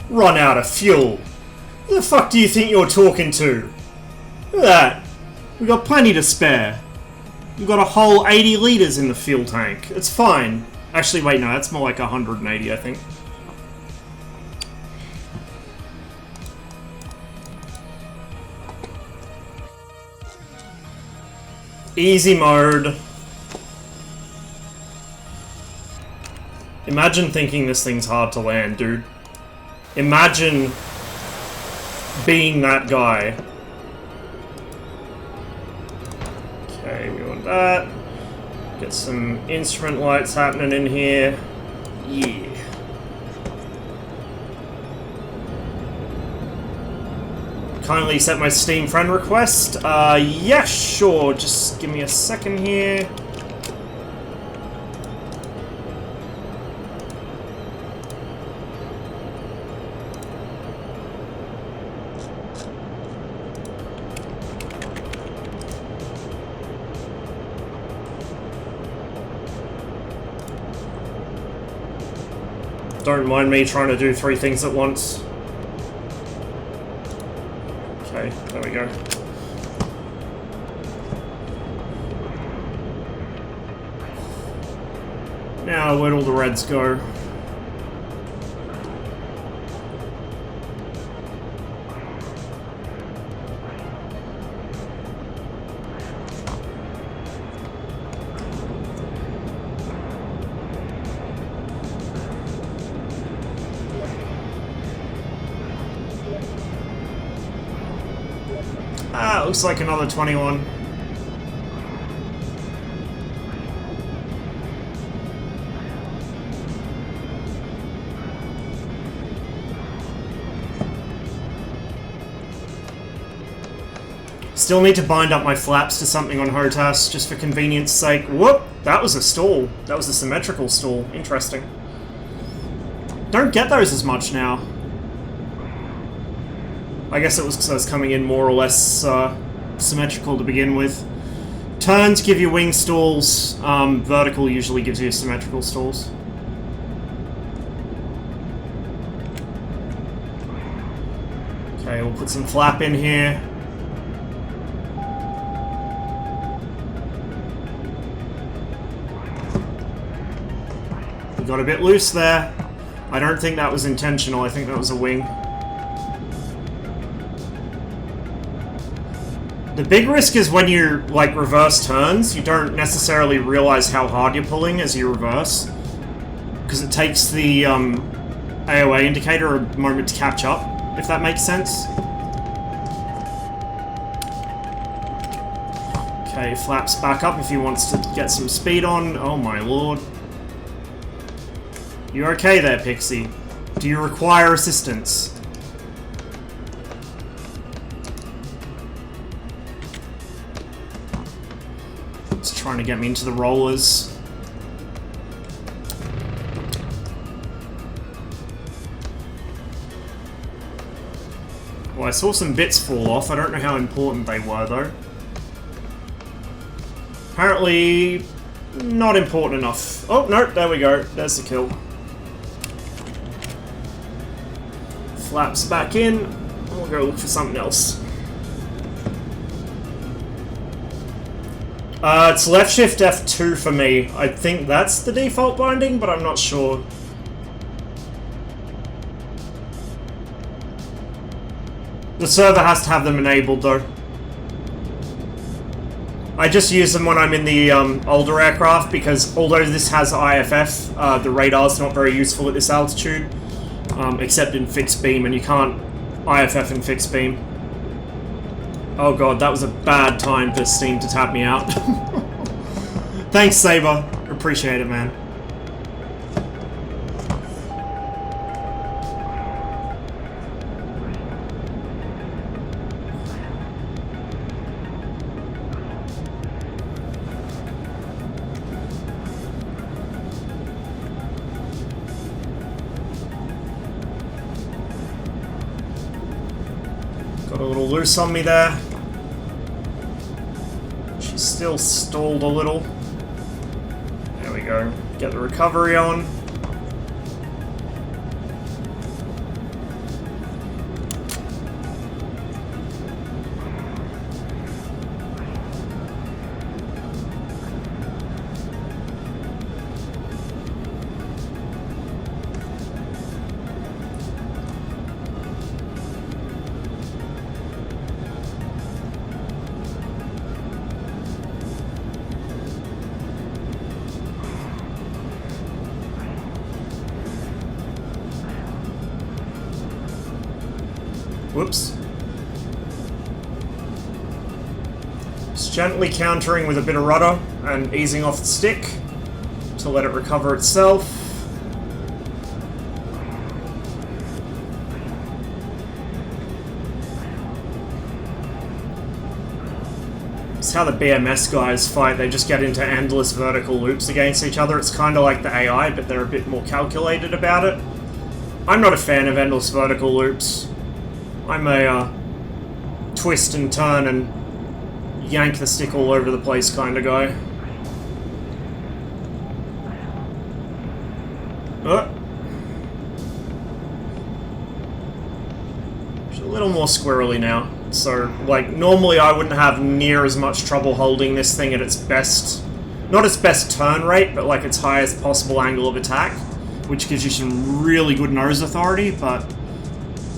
Run out of fuel. Who the fuck do you think you're talking to? Look at that. We've got plenty to spare. We've got a whole 80 litres in the fuel tank. It's fine. Actually, wait, no, that's more like 180, I think. Easy mode. Imagine thinking this thing's hard to land, dude. Imagine being that guy. Okay, we want that. Get some instrument lights happening in here. Yeah. Kindly accept my Steam friend request. Yeah, sure. Just give me a second here. Don't mind me trying to do 3 things at once. Okay, there we go. Now, where'd all the reds go? Ah, it looks like another 21. Still need to bind up my flaps to something on HOTAS, just for convenience sake. Whoop! That was a stall. That was a symmetrical stall. Interesting. Don't get those as much now. I guess it was because I was coming in more or less symmetrical to begin with. Turns give you wing stalls. Vertical usually gives you symmetrical stalls. Okay, we'll put some flap in here. We got a bit loose there. I don't think that was intentional. I think that was a wing. The big risk is when you, like, reverse turns, you don't necessarily realize how hard you're pulling as you reverse. Because it takes the AOA indicator a moment to catch up, if that makes sense. Okay, flaps back up if he wants to get some speed on. Oh my lord. You okay there, Pixie? Do you require assistance? Trying to get me into the rollers. Well, I saw some bits fall off. I don't know how important they were, though. Apparently, not important enough. Oh, no, there we go. There's the kill. Flaps back in. We'll go look for something else. It's left shift F2 for me. I think that's the default binding, but I'm not sure. The server has to have them enabled, though. I just use them when I'm in the older aircraft because although this has IFF, the radar's not very useful at this altitude, except in fixed beam, and you can't IFF in fixed beam. Oh god, that was a bad time for Steam to tap me out. Thanks, Saber. Appreciate it, man. Got a little loose on me there. She's still stalled a little. There we go. Get the recovery on. Whoops. Just gently countering with a bit of rudder and easing off the stick to let it recover itself. It's how the BMS guys fight. They just get into endless vertical loops against each other. It's kind of like the AI, but they're a bit more calculated about it. I'm not a fan of endless vertical loops. I'm a twist and turn and yank the stick all over the place kind of guy. She's a little more squirrely now. So, like, normally I wouldn't have near as much trouble holding this thing at its best... Not its best turn rate, but like its highest possible angle of attack, which gives you some really good nose authority, but...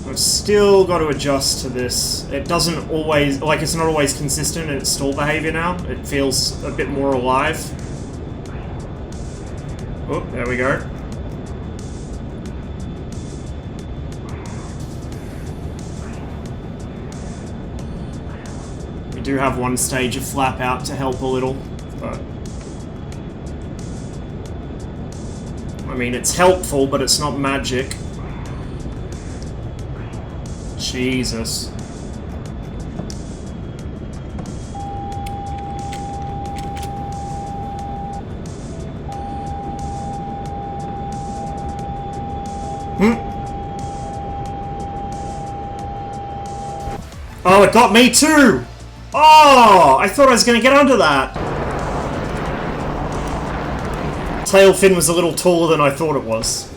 I've still got to adjust to this. It doesn't always... Like, it's not always consistent in its stall behavior now. It feels a bit more alive. Oh, there we go. We do have one stage of flap out to help a little, but... I mean, it's helpful, but it's not magic. Jesus. Oh, it got me too! Oh, I thought I was going to get under that. Tail fin was a little taller than I thought it was.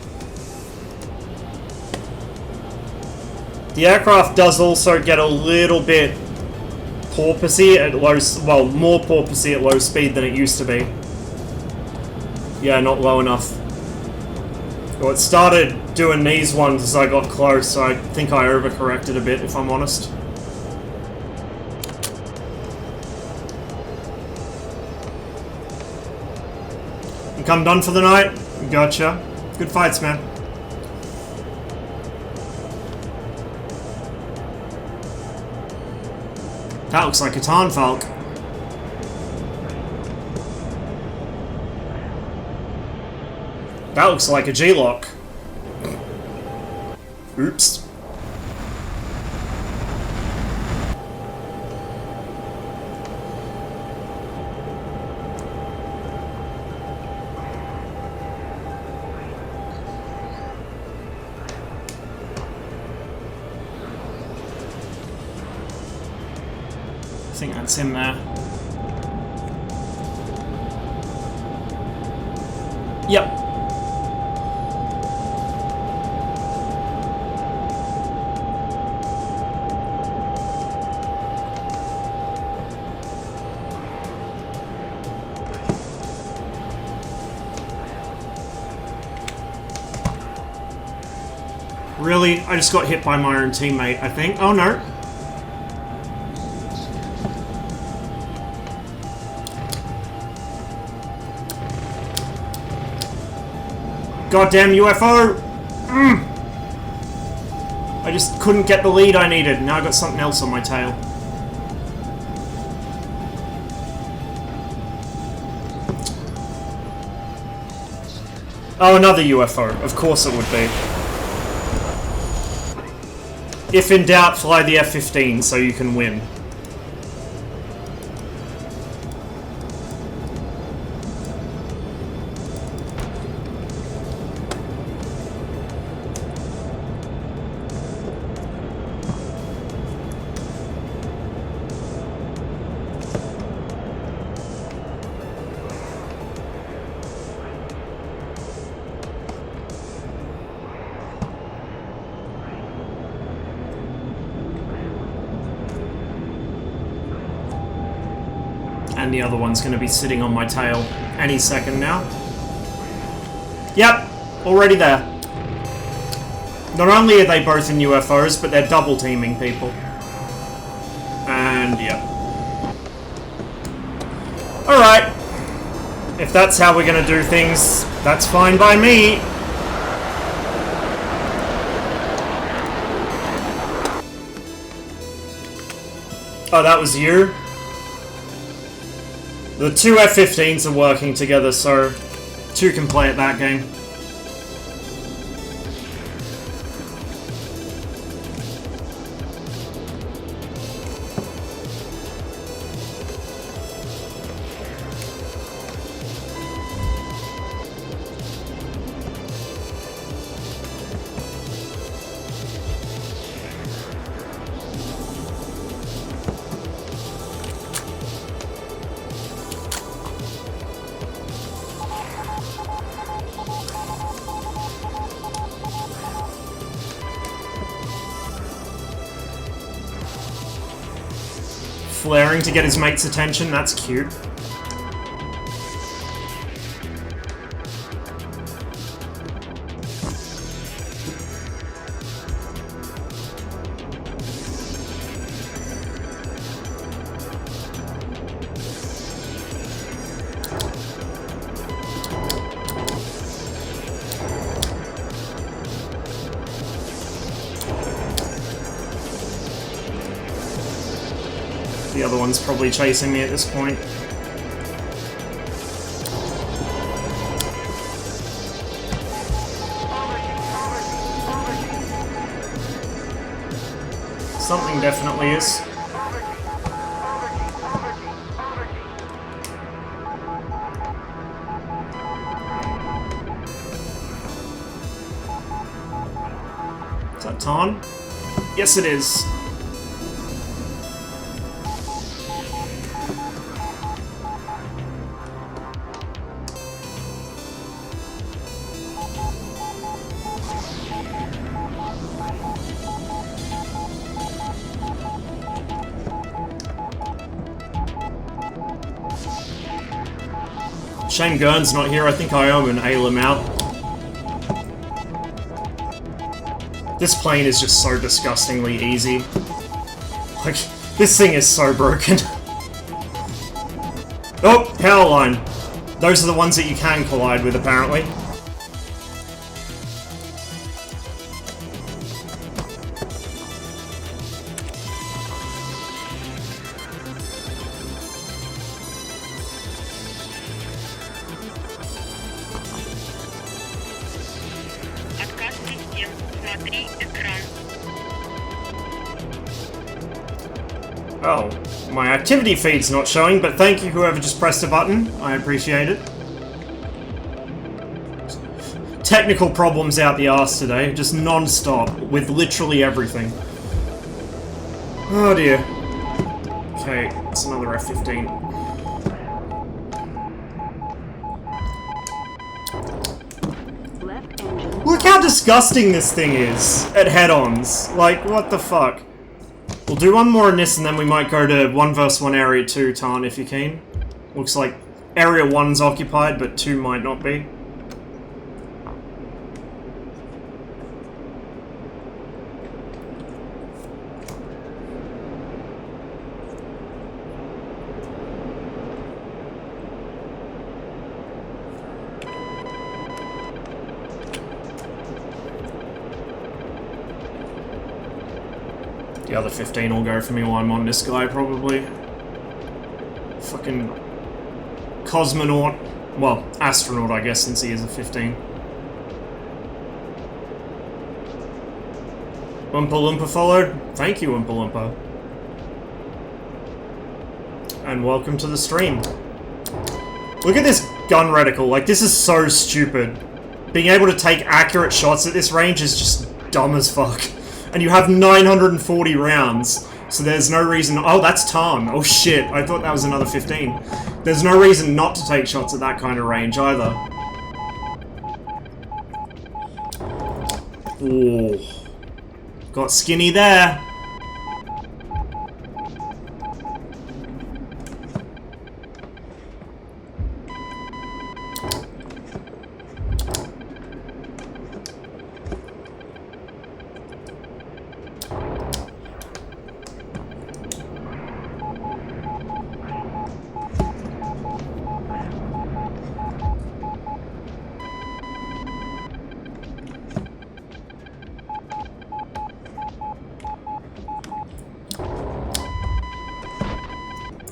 The aircraft does also get a little bit porpoisey at low... Well, more porpoisey at low speed than it used to be. Yeah, not low enough. Well, it started doing these ones as I got close, so I think I overcorrected a bit, if I'm honest. Think I'm done for the night? Gotcha. Good fights, man. That looks like a Tarnfalk. That looks like a G-Lock. Oops. I think that's him there. Yep. Really? I just got hit by my own teammate, I think. Oh no. Goddamn UFO! I just couldn't get the lead I needed. Now I got something else on my tail. Oh, another UFO. Of course it would be. If in doubt, fly the F-15 so you can win. And the other one's going to be sitting on my tail any second now. Yep, already there. Not only are they both in UFOs, but they're double teaming people. And yep. Alright. If that's how we're going to do things, that's fine by me. Oh, that was you? The two F-15s are working together, so two can play at that game. Flaring to get his mate's attention, that's cute. The other one's probably chasing me at this point. Something definitely is. Is that Tarn? Yes, it is. Shame Gurn's not here. I think I owe an ail him out. This plane is just so disgustingly easy. Like, this thing is so broken. Oh, power line. Those are the ones that you can collide with, apparently. Oh, my activity feed's not showing, but thank you whoever just pressed a button. I appreciate it. Technical problems out the arse today, just non-stop, with literally everything. Oh dear. Okay, it's another F-15. Look how disgusting this thing is at head-ons. Like, what the fuck? We'll do one more in this, and then we might go to 1 vs 1 Area 2, Tarn, if you can. Looks like Area 1's occupied, but 2 might not be. The other 15 will go for me while I'm on this guy, probably. Fucking cosmonaut. Well, astronaut, I guess, since he is a 15. Oompa Loompa followed. Thank you, Oompa Loompa. And welcome to the stream. Look at this gun reticle. Like, this is so stupid. Being able to take accurate shots at this range is just dumb as fuck. And you have 940 rounds, so there's no reason... Oh, that's Tarn. Oh shit, I thought that was another 15. There's no reason not to take shots at that kind of range, either. Ooh. Got skinny there.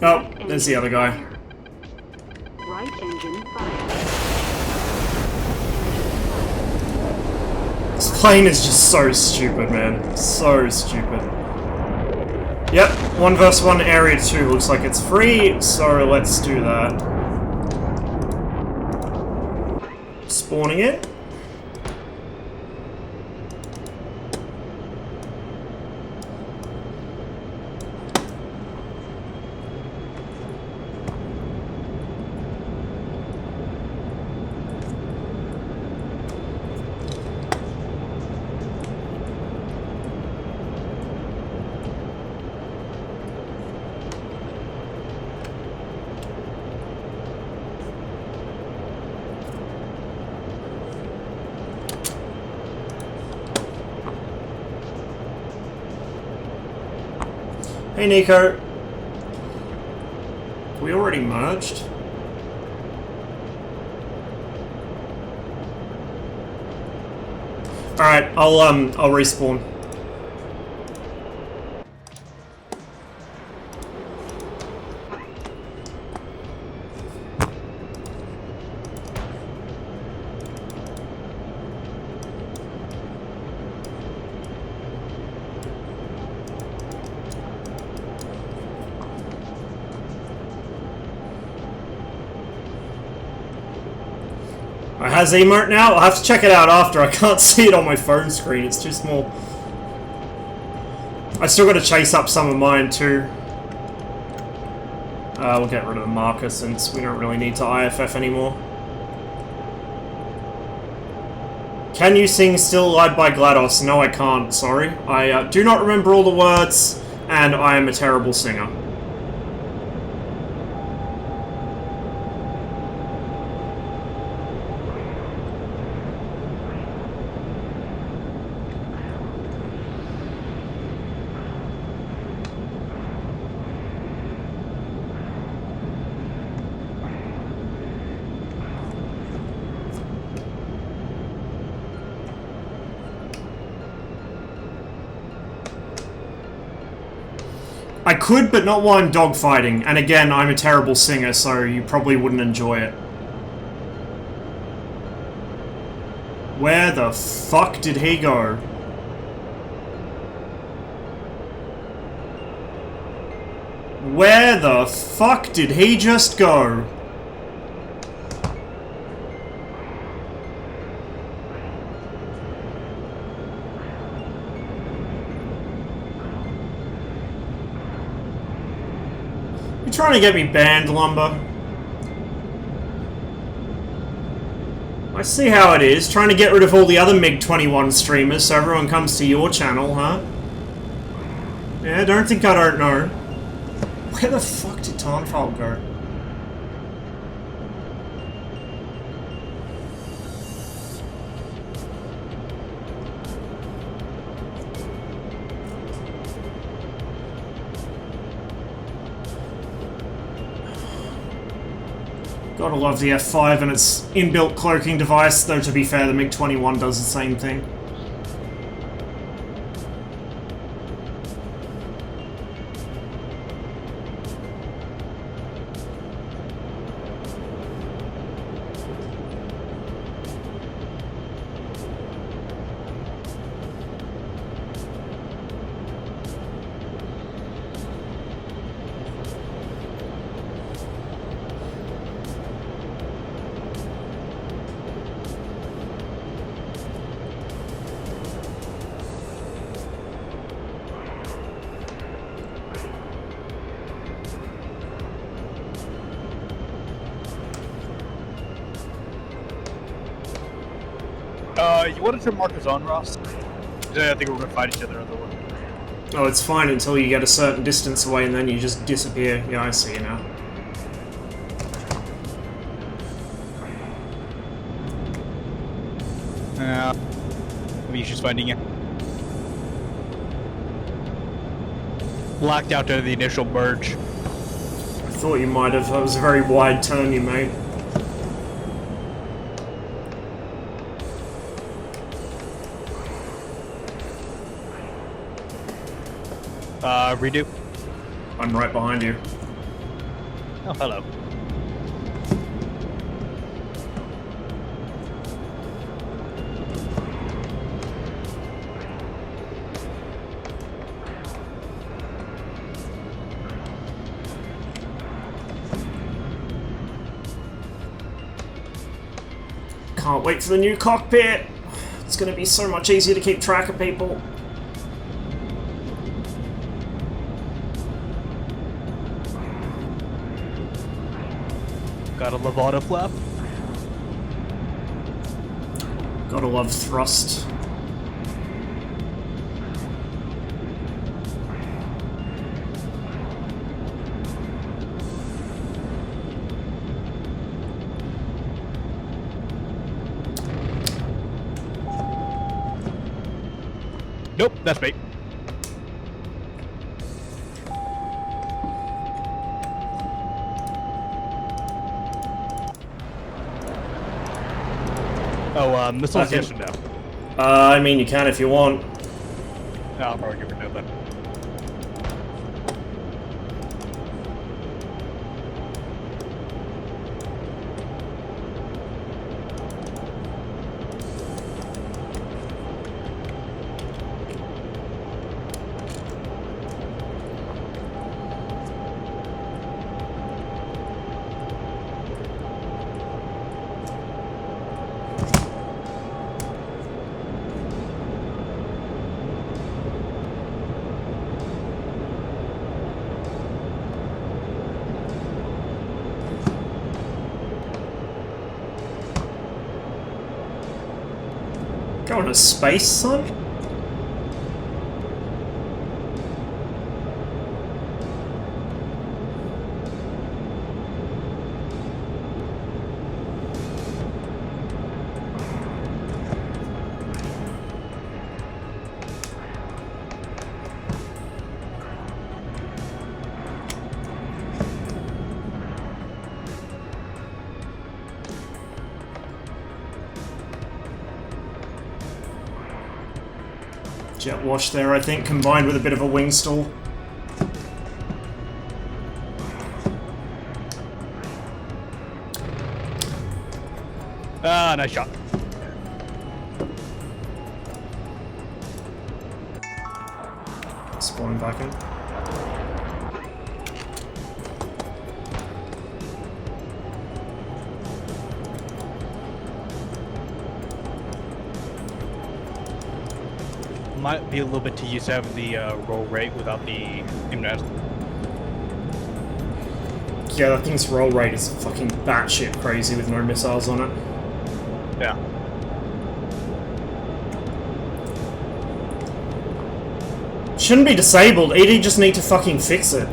Oh, there's the other guy. Right engine fire. This plane is just so stupid, man. So stupid. Yep, 1 vs 1 area 2 looks like it's free, so let's do that. Spawning it. Hey Nico. We already merged? Alright, I'll respawn. It has emote now? I'll have to check it out after. I can't see it on my phone screen, it's too small. I still gotta chase up some of mine too. We'll get rid of the marker since we don't really need to IFF anymore. Can you sing Still Alive by GLaDOS? No, I can't, sorry. I do not remember all the words, and I am a terrible singer. I could, but not while I'm dogfighting. And again, I'm a terrible singer, so you probably wouldn't enjoy it. Where the fuck did he go? Where the fuck did he just go? You trying to get me banned, Lumber? I see how it is, trying to get rid of all the other MiG-21 streamers so everyone comes to your channel, huh? Yeah, don't think I don't know. Where the fuck did Tarnfall go? Gotta love the F5 and its inbuilt cloaking device, though to be fair, the MiG-21 does the same thing. you wanted to mark a zone, Ross? I think we're gonna fight each other otherwise. Oh, it's fine until you get a certain distance away and then you just disappear. Yeah, I see you now. Maybe she's finding you. Blacked out to the initial merge. I thought you might have. That was a very wide turn you made. Redo. I'm right behind you. Oh, hello. Can't wait for the new cockpit! It's gonna be so much easier to keep track of people. Got a Levada flap. Gotta love thrust. Nope, that's bait. Oh, missiles, Okay. yes or no? I mean, you can if you want. No, I'll probably give her no then. Going to space, son? Jet wash there, I think, combined with a bit of a wing stall. Ah, nice shot. Spawning back in. Might be a little bit too used to having the roll rate without the gymnast. Yeah, that thing's roll rate is fucking batshit crazy with no missiles on it. Yeah. Shouldn't be disabled, ED just need to fucking fix it.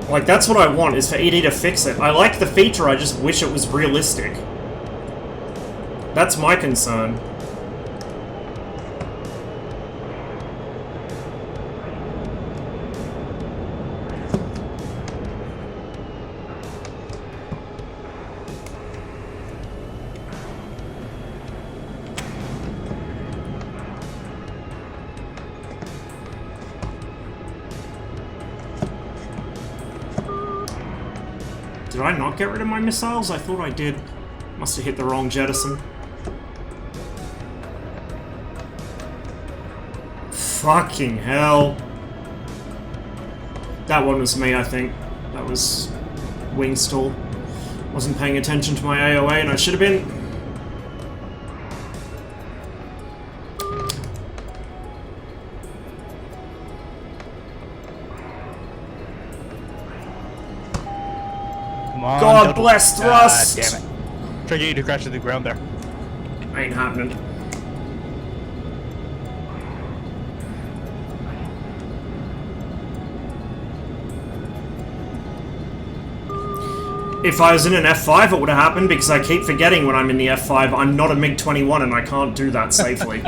Like, that's what I want, is for ED to fix it. I like the feature, I just wish it was realistic. That's my concern. Did I not get rid of my missiles? I thought I did. Must have hit the wrong jettison. Fucking hell. That one was me, I think. That was wing stall. Wasn't paying attention to my AOA and I should have been. Come on, God double- bless thrust! Damn it. Try to get you to crash to the ground there. Ain't happening. If I was in an F5, it would have happened, because I keep forgetting when I'm in the F5, I'm not a MiG-21 and I can't do that safely.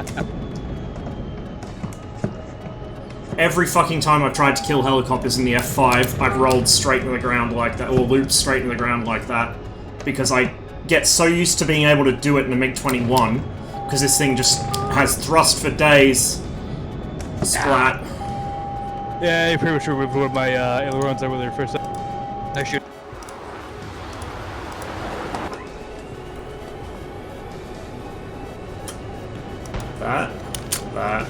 Every fucking time I've tried to kill helicopters in the F5, I've rolled straight into the ground like that, or looped straight into the ground like that, because I get so used to being able to do it in a MiG-21, because this thing just has thrust for days. Splat. Yeah, you pretty much removed one of my ailerons over there for a second. I should. That.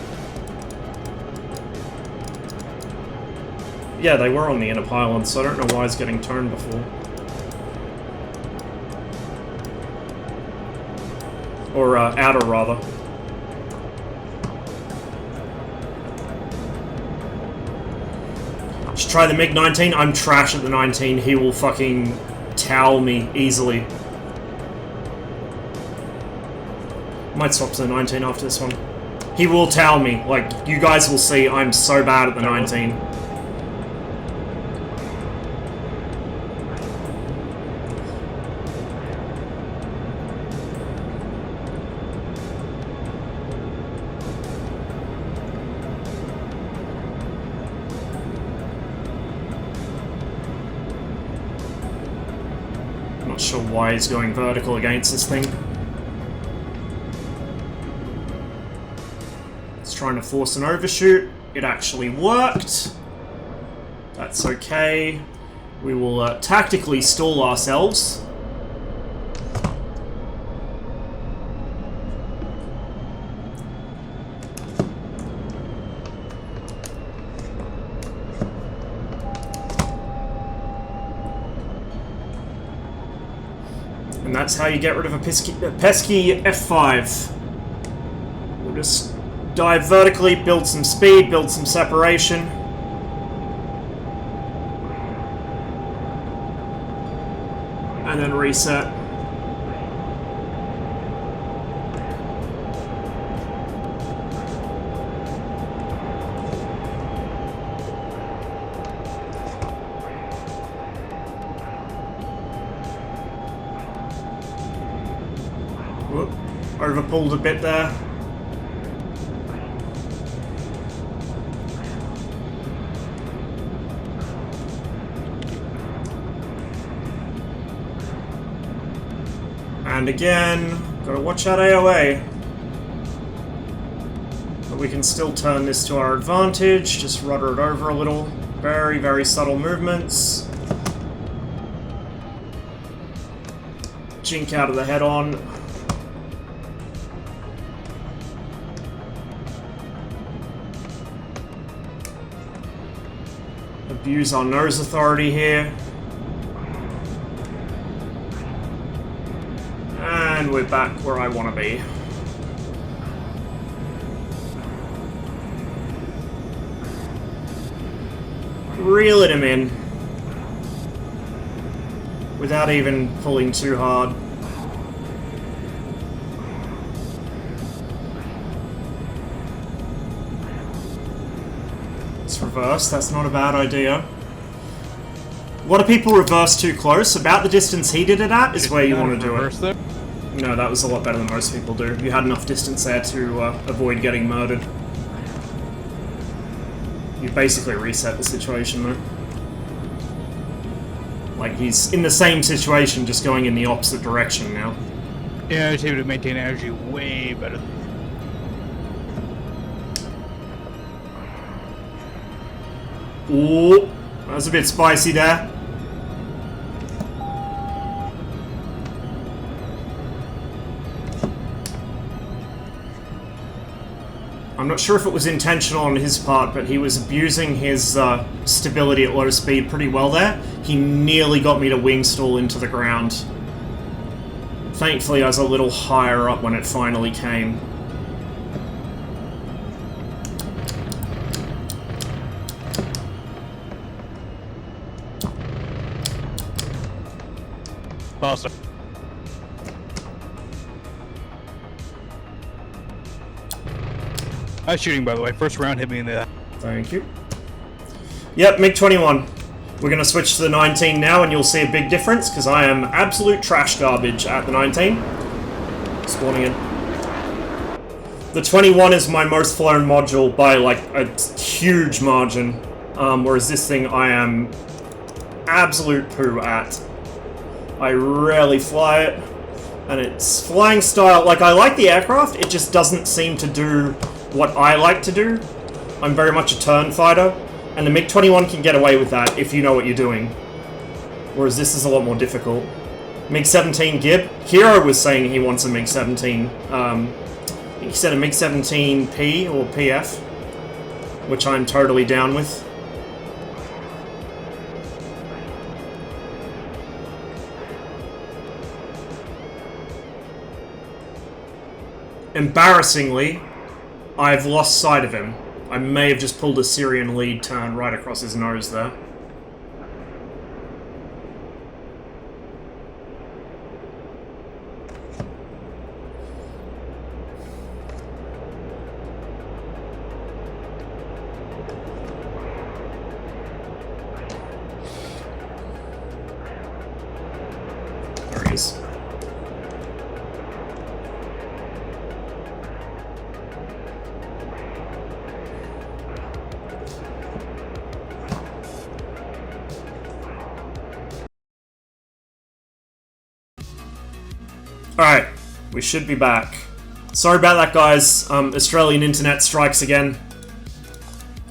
Yeah, they were on the inner pylon, so I don't know why it's getting turned before. Or, outer, rather. Just try the MiG-19. I'm trash at the 19. He will fucking towel me easily. Might swap to the 19 after this one. He will towel me. Like, you guys will see I'm so bad at the 19. Not sure why he's going vertical against this thing. It's trying to force an overshoot. It actually worked. That's okay. We will tactically stall ourselves. And that's how you get rid of a pesky F5. We'll just dive vertically, build some speed, build some separation. And then reset. Whoop. Overpulled a bit there. And again, gotta watch that AOA. But we can still turn this to our advantage, just rudder it over a little. Very, very subtle movements. Jink out of the head-on. Abuse our nose authority here. And we're back where I want to be. Reeling him in. Without even pulling too hard. Let's reverse, that's not a bad idea. What do people reverse too close? About the distance he did it at is where you want to do it. There? No, that was a lot better than most people do. You had enough distance there to avoid getting murdered. You basically reset the situation, though. Like, he's in the same situation, just going in the opposite direction now. Yeah, I was able to maintain energy way better. Ooh, that was a bit spicy there. I'm not sure if it was intentional on his part, but he was abusing his stability at low speed pretty well there. He nearly got me to wing stall into the ground. Thankfully, I was a little higher up when it finally came. Awesome. Nice shooting, by the way. First round hit me in the... Thank you. Yep, MiG-21. We're going to switch to the 19 now, and you'll see a big difference, because I am absolute trash garbage at the 19. Spawning in. The 21 is my most flown module by, like, a huge margin, whereas this thing I am absolute poo at. I rarely fly it, and its flying style, like, I like the aircraft, it just doesn't seem to do what I like to do. I'm very much a turn fighter, and the MiG-21 can get away with that if you know what you're doing. Whereas this is a lot more difficult. MiG-17 Gib. Hero was saying he wants a MiG-17. He said a MiG-17P or PF, which I'm totally down with. Embarrassingly, I've lost sight of him. I may have just pulled a Syrian lead turn right across his nose there. There he is. Alright, we should be back. Sorry about that, guys. Australian internet strikes again.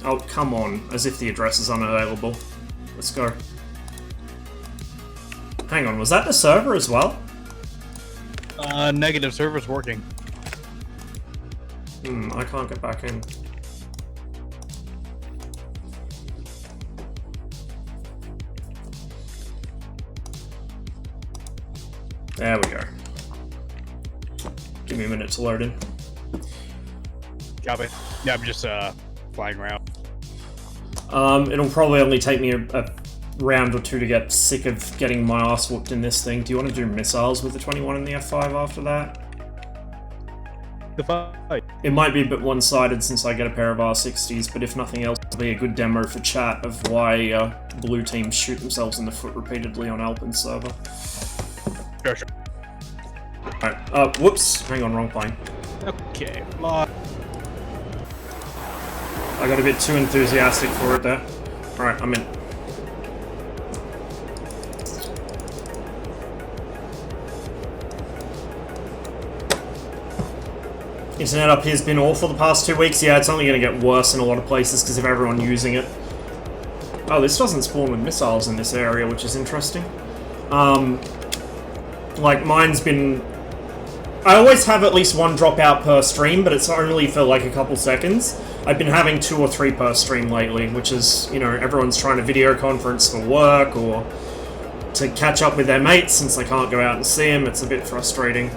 Oh, come on. As if the address is unavailable. Let's go. Hang on, was that the server as well? Negative, server's working. I can't get back in. There we go. Give me a minute to load in. Copy. Yeah, I'm just flying around. It'll probably only take me a round or two to get sick of getting my ass whooped in this thing. Do you want to do missiles with the 21 and the F5 after that? The fight. It might be a bit one-sided since I get a pair of R60s, but if nothing else, it'll be a good demo for chat of why blue teams shoot themselves in the foot repeatedly on Alpin's server. Sure, sure. Alright, whoops. Hang on, wrong plane. Okay, fly. I got a bit too enthusiastic for it there. Alright, I'm in. Internet up here's been awful the past 2 weeks. Yeah, it's only going to get worse in a lot of places because of everyone using it. Oh, this doesn't spawn with missiles in this area, which is interesting. Like, mine's been... I always have at least one dropout per stream, but it's only for like a couple seconds. I've been having 2 or 3 per stream lately, which is, you know, everyone's trying to video conference for work or to catch up with their mates since they can't go out and see them. It's a bit frustrating.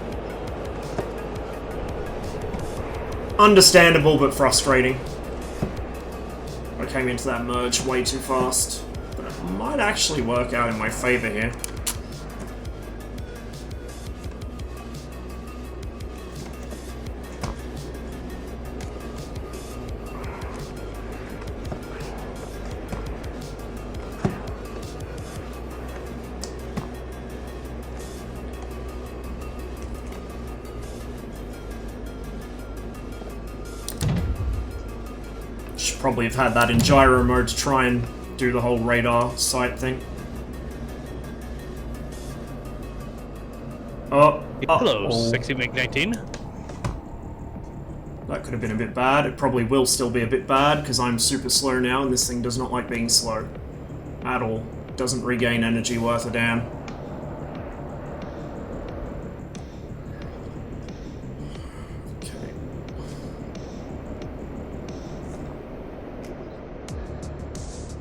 Understandable, but frustrating. I came into that merge way too fast, but it might actually work out in my favor here. Should probably have had that in gyro mode to try and do the whole radar sight thing. Oh, Hello, sexy MiG-19. That could have been a bit bad. It probably will still be a bit bad because I'm super slow now and this thing does not like being slow. At all. Doesn't regain energy worth a damn.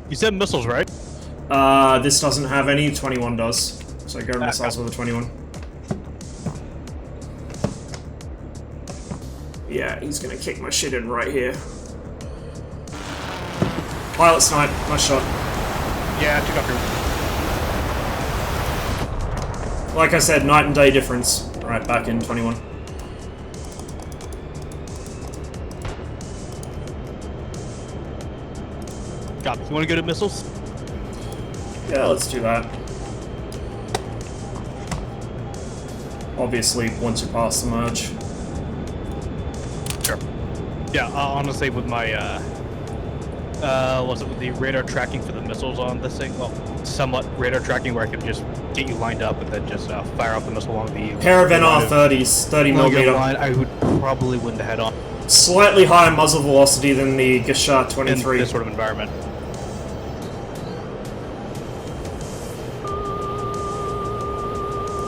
You said missiles, right? This doesn't have any, 21 does. So go missiles with a 21. Yeah, he's gonna kick my shit in right here. Pilot snipe, nice shot. Yeah, I took up your... Like I said, night and day difference. Right, back in 21. Copy. You want to go to missiles? Yeah, let's do that. Obviously, once you pass the merge. Sure. Yeah, honestly, with my, was it with the radar tracking for the missiles on this thing? Well, somewhat radar tracking where I could just get you lined up and then just fire off the missile along the... Pair of NR-30s, 30mm. Line, I would probably win the head-on. Slightly higher muzzle velocity than the Gashar In 23. this sort of environment.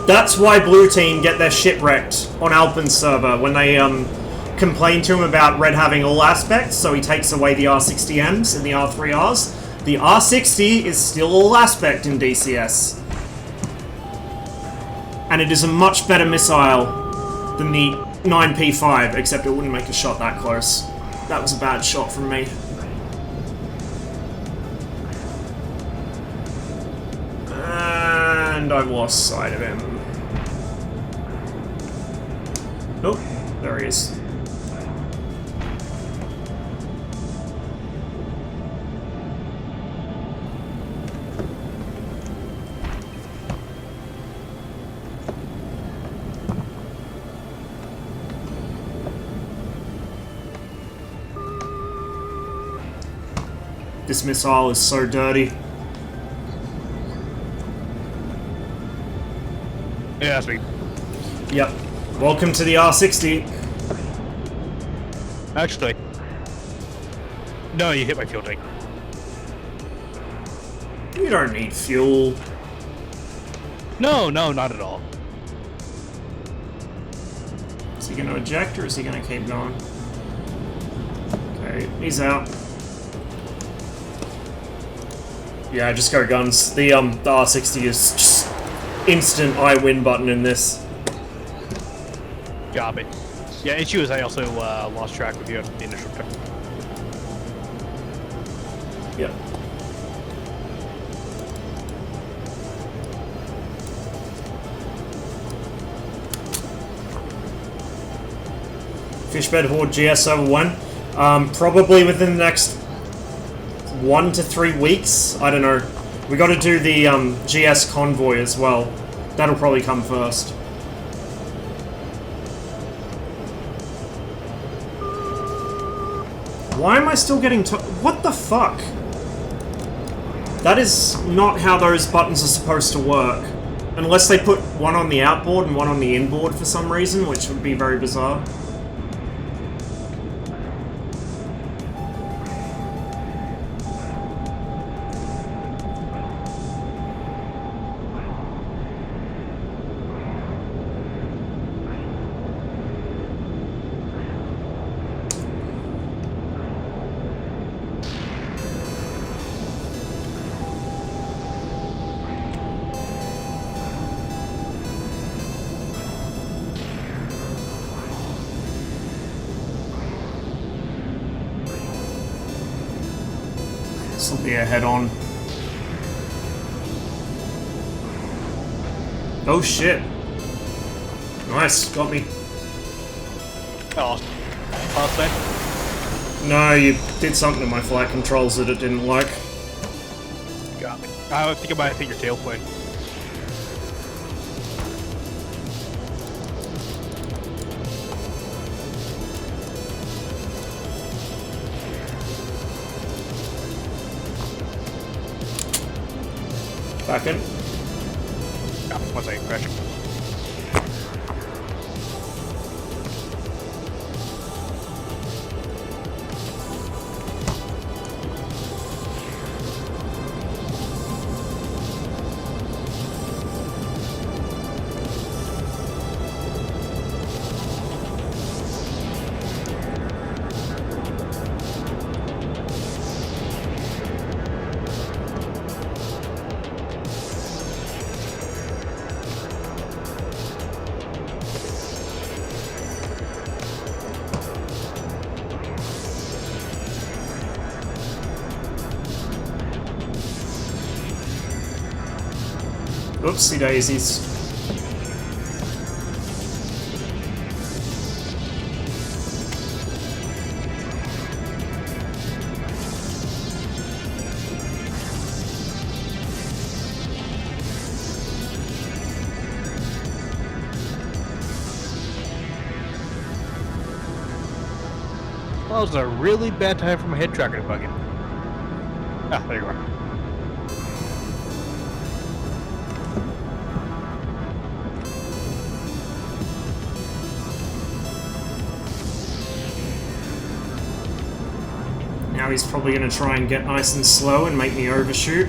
That's why Blue Team get their shit wrecked on Alpin's server when they complain to him about Red having all aspects, so he takes away the R60Ms and the R3Rs. The R60 is still all aspect in DCS. And it is a much better missile than the 9P5, except it wouldn't make a shot that close. That was a bad shot from me. And I've lost sight of him. Oh, there he is. This missile is so dirty. Yeah, sweet. Yep. Welcome to the R60. Actually, no, you hit my fuel tank. You don't need fuel. No, not at all. Is he going to eject or is he going to keep going? Okay, he's out. Yeah, just go guns. The R60 is just instant I win button in this. Got it. Yeah, issue is I also lost track with you at the initial check. Yep. Fishbed Horde GS over 1. Probably within the next 1 to 3 weeks. I don't know. We got to do the GS convoy as well. That'll probably come first. Why am I still getting what the fuck? That is not how those buttons are supposed to work. Unless they put one on the outboard and one on the inboard for some reason, which would be very bizarre. This will be a head-on. Oh shit. Nice, got me. Oh, thing. No, you did something to my flight controls that it didn't like. Got me. I think I might have hit your tail plane. Back in. Yeah, one second, crash. Oopsie daisies. Oh, it's a really bad time for my head tracker to bug in. Ah, there you are. Now he's probably going to try and get nice and slow and make me overshoot.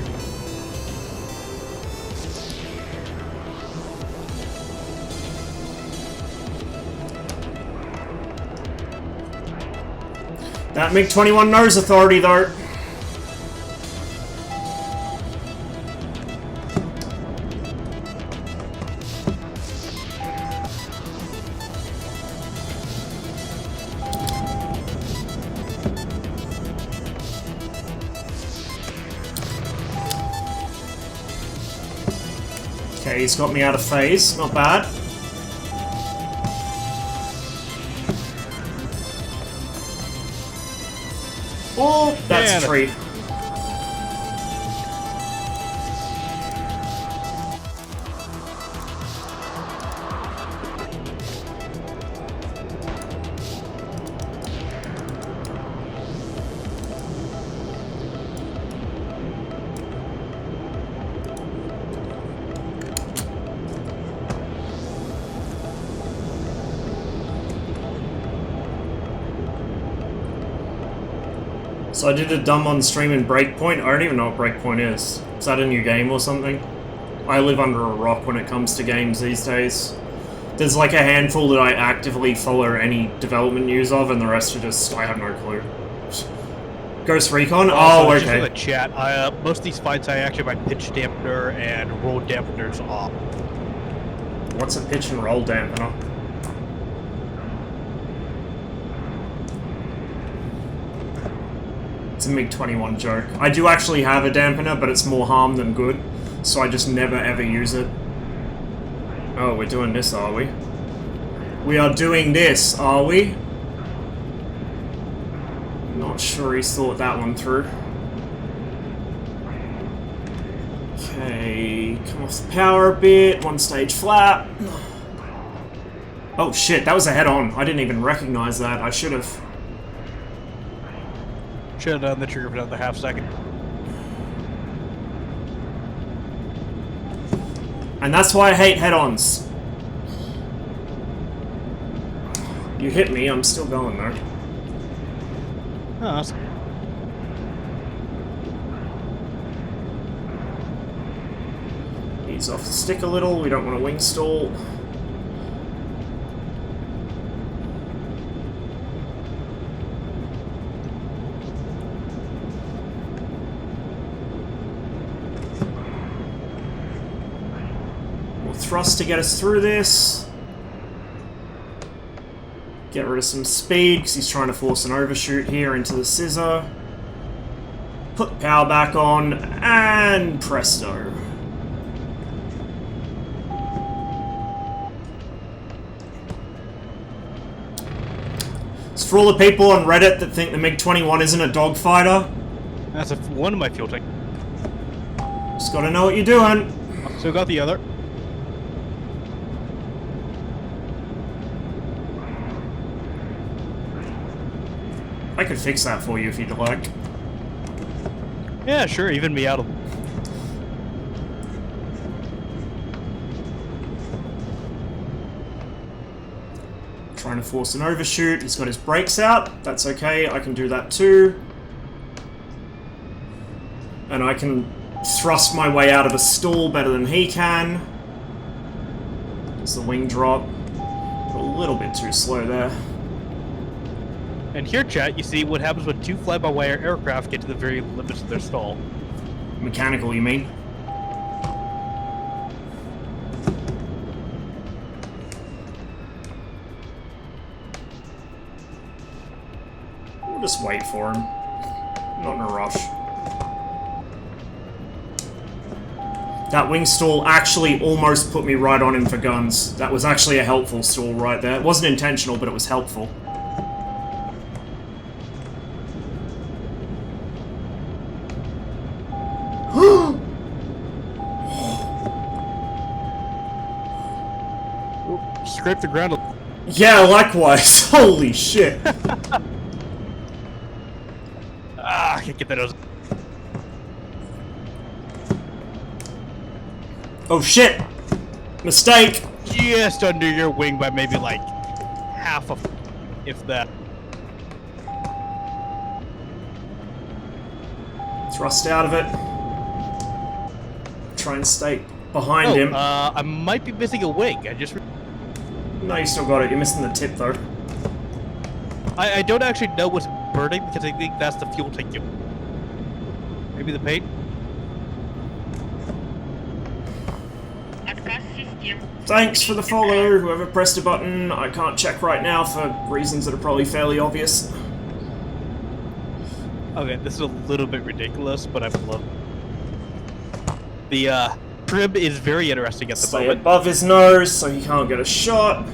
That MiG-21 knows authority, though. Okay, he's got me out of phase. Not bad. Oh, that's a tree. So I did a dumb on stream in Breakpoint. I don't even know what Breakpoint is. Is that a new game or something? I live under a rock when it comes to games these days. There's like a handful that I actively follow any development news of, and the rest are just, I have no clue. Ghost Recon? Oh, Just okay. for the chat, most of these fights I actually have my pitch dampener and roll dampeners off. What's a pitch and roll dampener? It's a MiG-21 joke. I do actually have a dampener, but it's more harm than good, so I just never ever use it. Oh, we're doing this, are we? We are doing this, are we? Not sure he's thought that one through. Okay, come off the power a bit, one stage flap. Oh shit, that was a head-on. I didn't even recognize that. I should have. Should have done the trigger for another half second. And that's why I hate head-ons. You hit me, I'm still going there. Oh, that's... Ease off the stick a little, we don't want to wing stall. Thrust to get us through this. Get rid of some speed, because he's trying to force an overshoot here into the scissor. Put the power back on, and presto. So for all the people on Reddit that think the MiG-21 isn't a dogfighter, That's one of my fuel tank. just gotta know what you're doing. So got the other. I could fix that for you if you'd like. Yeah, sure, even me out of... Trying to force an overshoot. He's got his brakes out. That's okay. I can do that too. And I can thrust my way out of a stall better than he can. There's the wing drop. A little bit too slow there. And here, chat, you see what happens when two fly-by-wire aircraft get to the very limits of their stall. Mechanical, you mean? We'll just wait for him. Not in a rush. That wing stall actually almost put me right on him for guns. That was actually a helpful stall right there. It wasn't intentional, but it was helpful. Scrape the ground. Yeah, likewise. Holy shit. Ah, I can't get that nose. Oh shit! Mistake! Just under your wing by maybe like half of, if that. Thrust out of it. Try and stay behind him. I might be missing a wing. No, you still got it. You're missing the tip though. I don't actually know what's burning because I think that's the fuel tank. Maybe the paint? Thanks for the follow, whoever pressed a button. I can't check right now for reasons that are probably fairly obvious. Okay, this is a little bit ridiculous, but I love it. The trim is very interesting at the Stay moment. above his nose so he can't get a shot.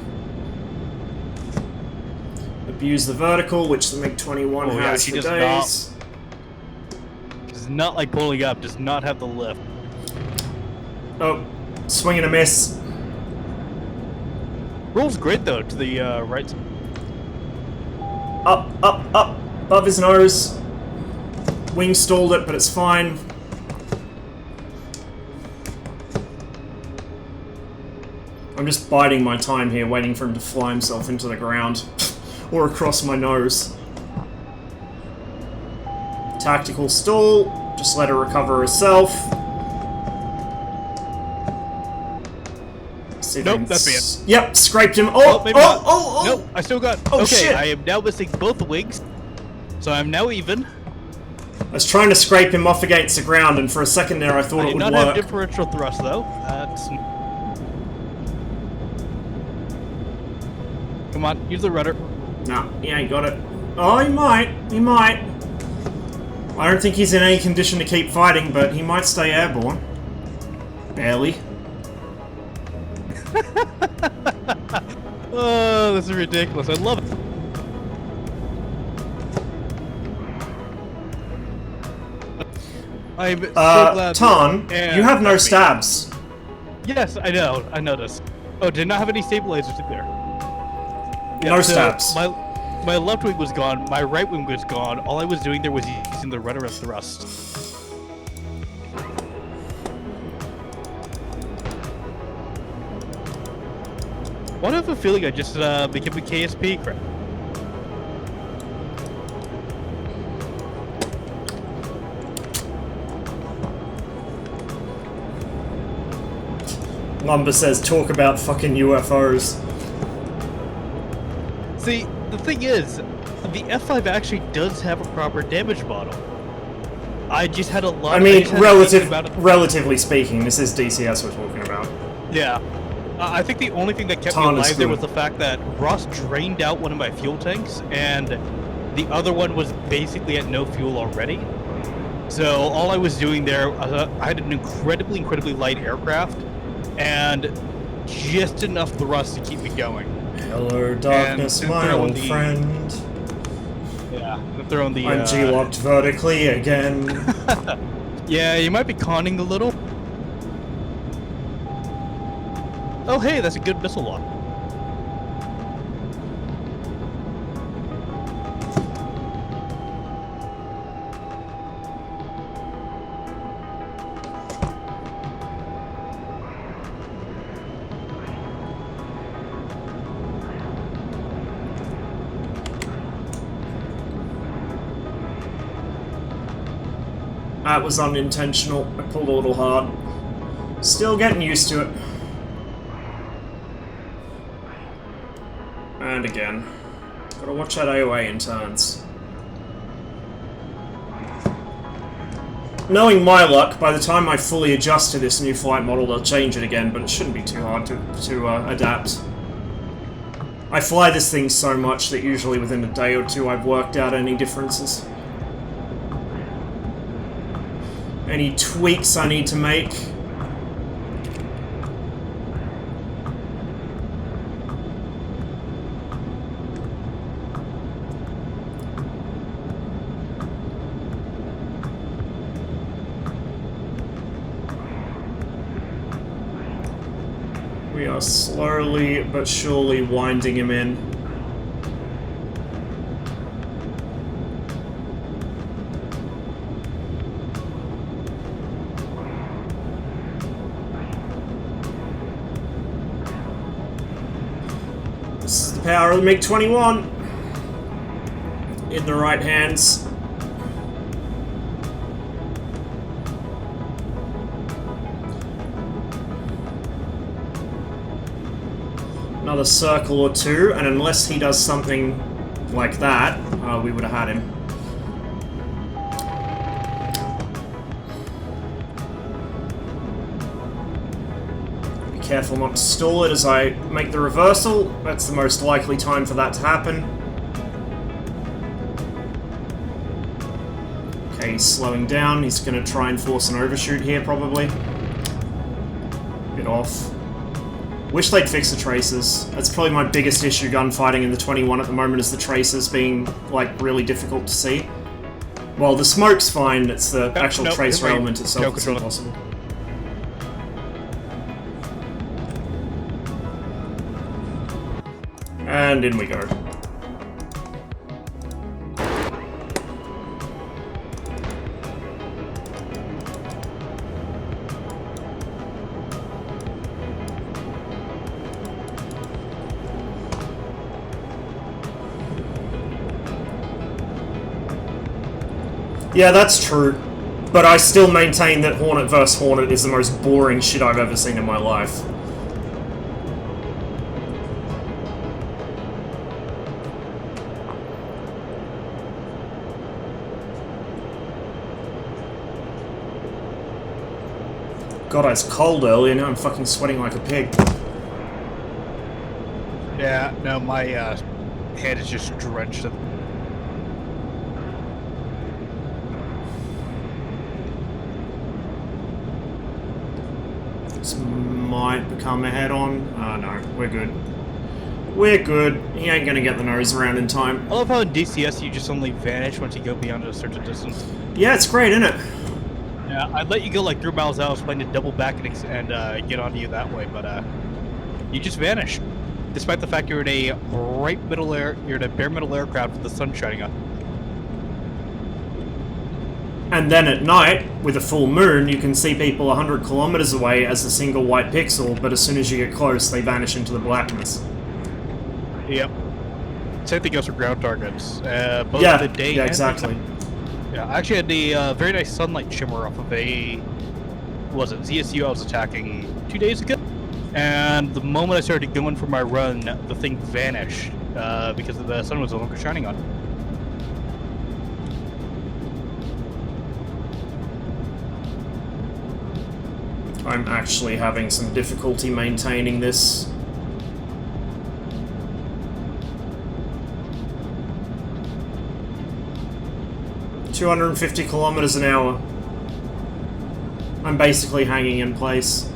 Abuse the vertical, which the MiG-21 Oh, yeah, has he for does days. Does not like pulling up, does not have the lift. Oh, swing and a miss. Rolls great though, to the right side. Up, up, up, above his nose. Wing stalled it, but it's fine. I'm just biding my time here, waiting for him to fly himself into the ground. Or across my nose. Tactical stall. Just let her recover herself. Nope, that's me. Yep, scraped him. Oh, maybe oh, not. oh, oh! Nope, I still got. Oh, okay, shit. I am now missing both wings, so I'm now even. I was trying to scrape him off against the ground, and for a second there I thought I it do would not work. have differential thrust though. That's. Come on, use the rudder. Nah, he ain't got it. Oh, he might. He might. I don't think he's in any condition to keep fighting, but he might stay airborne. Barely. Oh, this is ridiculous. I love it. I'm so glad. Tarn, and you have no that's me. stabs. Yes, I know. I noticed. Oh, did not have any stabilizers in there. No stabs. My left wing was gone. My right wing was gone. All I was doing there was using the rudder and thrust. Why do I have a feeling I just became a KSP crap? Lumber says, talk about fucking UFOs. See, the thing is, the F5 actually does have a proper damage model. I just had a lot. I mean, about it. relatively speaking, this is DCS we're talking about. Yeah. I think the only thing that kept me Tarn is alive there good. was the fact that Ross drained out one of my fuel tanks, and the other one was basically at no fuel already. So all I was doing there, I had an incredibly light aircraft, and just enough thrust to keep me going. Hello, darkness, And my throw old the- friend. Yeah, throwing the. I'm G-locked vertically again. Yeah, you might be conning a little. Oh, hey, that's a good missile lock. That was unintentional. I pulled a little hard. Still getting used to it. And again. Gotta watch that AOA in turns. Knowing my luck, by the time I fully adjust to this new flight model, they'll change it again, but it shouldn't be too hard to adapt. I fly this thing so much that usually within a day or two I've worked out any differences. Any tweaks I need to make. We are slowly but surely winding him in. power of the MiG-21 in the right hands. Another circle or two, and unless he does something like that, we would have had him. Be careful not to stall it as I make the reversal. That's the most likely time for that to happen. Okay, he's slowing down. He's going to try and force an overshoot here, probably. Bit off. Wish they'd fix the tracers. That's probably my biggest issue gunfighting in the 21 at the moment, is the tracers being, like, really difficult to see. Well, the smoke's fine, it's the actual tracer element itself that's impossible. And in we go. Yeah, that's true. But I still maintain that Hornet vs. Hornet is the most boring shit I've ever seen in my life. God, it's cold earlier, now I'm fucking sweating like a pig. Yeah, no, my head is just drenched. This might become a head-on. Oh no, we're good. We're good. He ain't gonna get the nose around in time. I love how in DCS you just only vanish once you go beyond a certain distance. Yeah, it's great, isn't it? Yeah, I'd let you go like 3 miles out, I was planning to double back and get onto you that way, but you just vanish. Despite the fact you're in a you're in a bare metal aircraft with the sun shining on. And then at night, with a full moon, you can see people 100 kilometers away as a single white pixel, but as soon as you get close, they vanish into the blackness. Yep. Same thing goes for ground targets. Both Yeah, the day yeah, and exactly. Yeah, I actually had the very nice sunlight shimmer off of a, what was it, ZSU I was attacking 2 days ago. And the moment I started going for my run, the thing vanished because the sun was no longer shining on it. I'm actually having some difficulty maintaining this. $250 kilometers an hour. I'm basically hanging in place.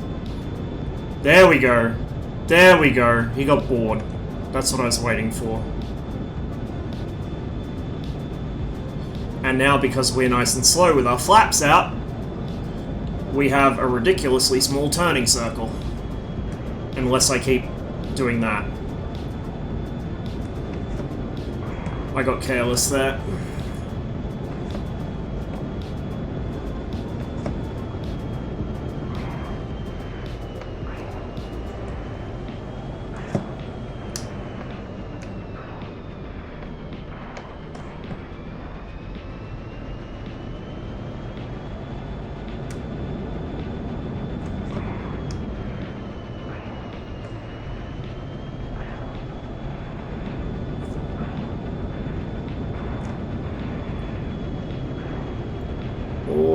There we go. There we go. He got bored. That's what I was waiting for. And now, because we're nice and slow with our flaps out, we have a ridiculously small turning circle. Unless I keep doing that. I got careless there.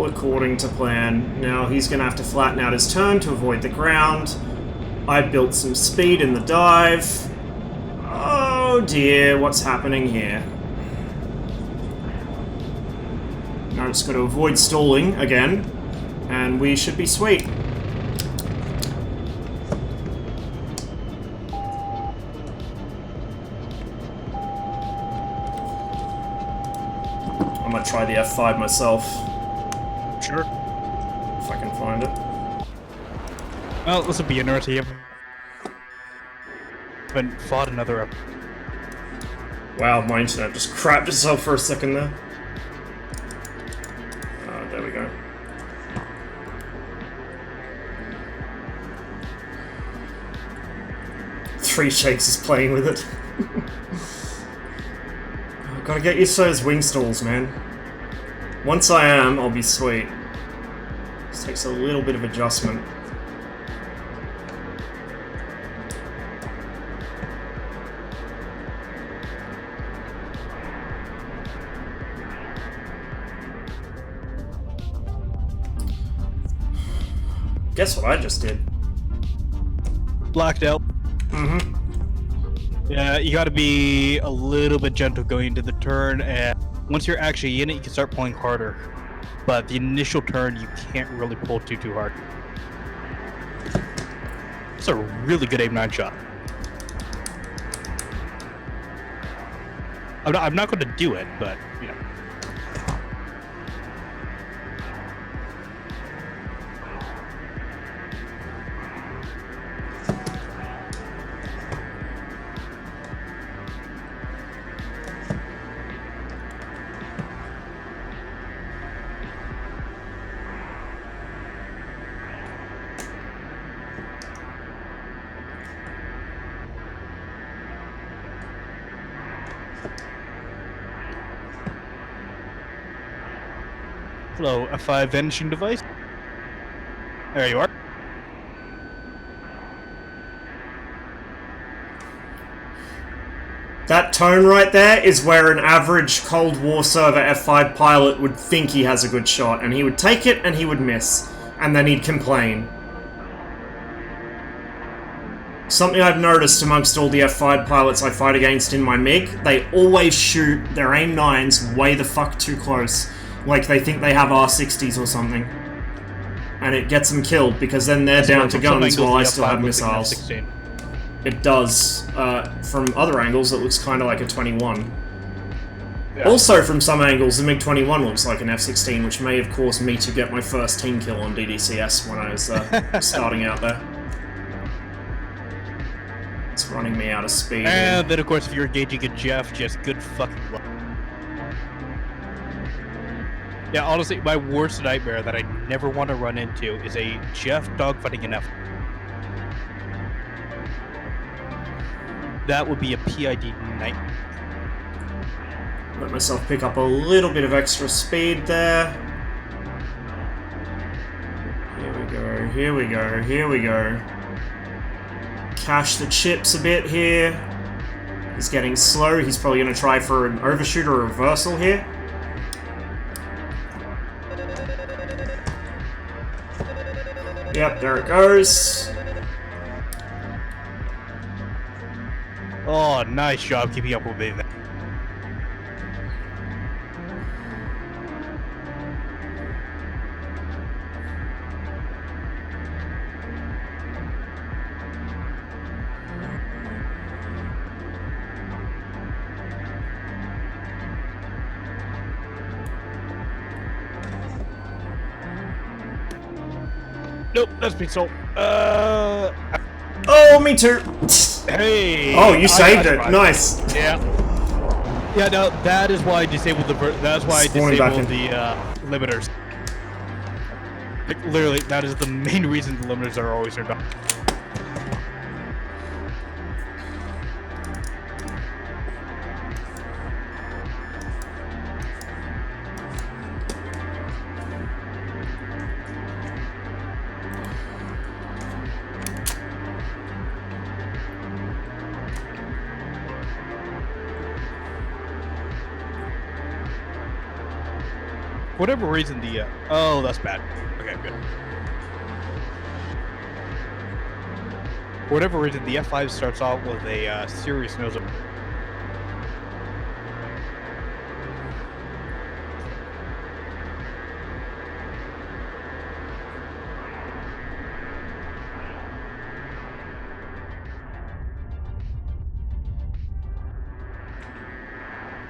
According to plan. Now he's going to have to flatten out his turn to avoid the ground. I built some speed in the dive. Oh dear, what's happening here? Now it's got to avoid stalling again, and we should be sweet. I might try the F5 myself. Sure. If I can find it. Well, this will be interesting. Haven't fought another. Wow, my internet just crapped itself for a second there. There we go. Three Shakes is playing with it. I've gotta get used to those wing stalls, man. Once I am, I'll be sweet. This takes a little bit of adjustment. Guess what I just did? Blacked out. Mm-hmm. Yeah, you gotta be a little bit gentle going into the turn, and once you're actually in it, you can start pulling harder. But the initial turn, you can't really pull too hard. It's a really good aim 9 shot. I'm not going to do it, but, you know. Hello, F5 vanishing device. There you are. That tone right there is where an average Cold War server F5 pilot would think he has a good shot, and he would take it and he would miss, and then he'd complain. Something I've noticed amongst all the F5 pilots I fight against in my MiG, they always shoot their aim 9s way the fuck too close, like they think they have R60s or something. And it gets them killed, because then they're down to guns while I still have missiles. It does. From other angles, it looks kind of like a 21. Yeah. Also, from some angles, the MiG-21 looks like an F-16, which may have caused me to get my first team kill on DCS when I was starting out there. It's running me out of speed. And then, of course, if you're engaging a Jeff, just good fucking luck. Yeah, honestly, my worst nightmare that I never want to run into is a Jeff dogfighting an F. That would be a PID nightmare. Let myself pick up a little bit of extra speed there. Here we go, here we go, here we go. Cache the chips a bit here. He's getting slow. He's probably going to try for an overshoot or a reversal here. Yep, there it goes. Oh, nice job keeping up with me there. Nope, that's been sold. Oh, me too. Hey. Oh, you saved it. Nice. Yeah. Yeah. No, that is why I disabled the. That's why I disabled the limiters. Like, literally, that is the main reason the limiters are always turned on. For whatever reason, the oh, that's bad. Okay, good. For whatever reason, the F5 starts off with a serious nose up.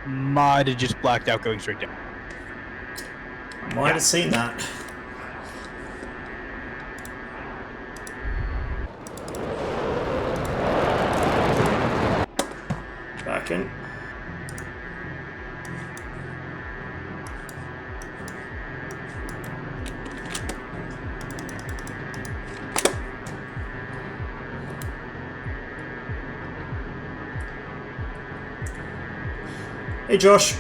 Might have just blacked out going straight down. Might have seen that. Back in. Hey, Josh.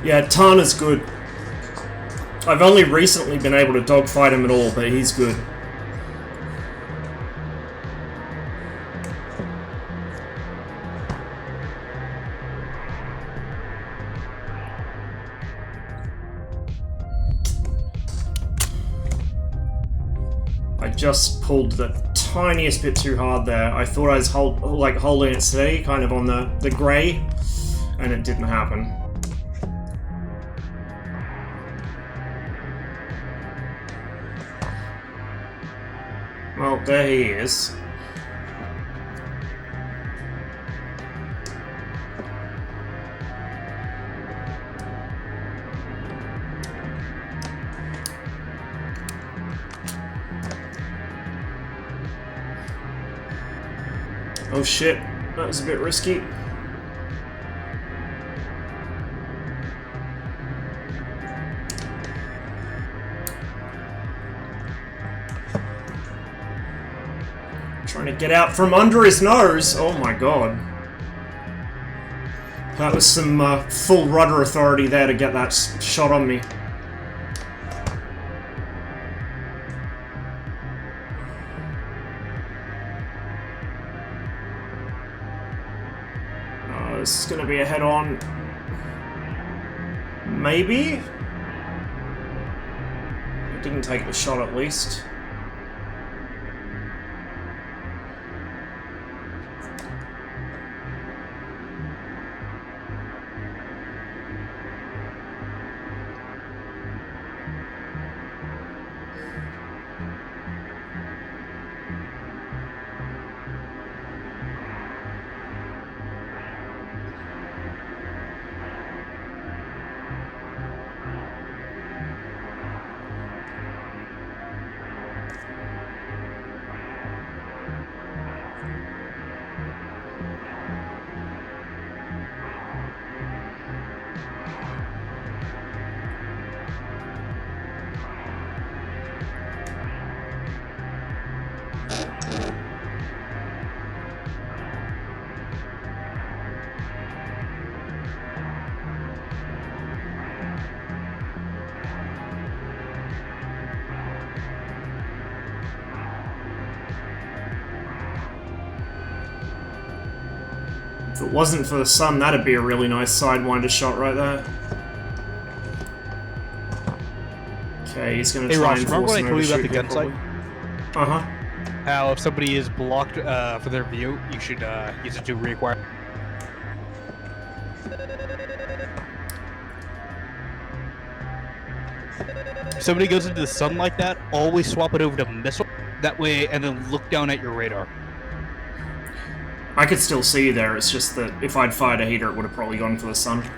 Yeah, Tana's good. I've only recently been able to dogfight him at all, but he's good. I just pulled the tiniest bit too hard there. I thought I was holding it steady, kind of on the grey, and it didn't happen. Well, there he is. Oh shit, that was a bit risky. Trying to get out from under his nose. Oh my god. That was some full rudder authority there to get that shot on me. This is going to be a head-on. Maybe? It didn't take the shot at least. If it wasn't for the sun, that'd be a really nice sidewinder shot right there. Okay, he's gonna try and remember force when him I told you about the overshoot gun here, sight? probably. Uh-huh. How if somebody is blocked for their view, you should use it to reacquire. If somebody goes into the sun like that, always swap it over to missile. That way, and then look down at your radar. I could still see you there, it's just that if I'd fired a heater, it would have probably gone for the sun.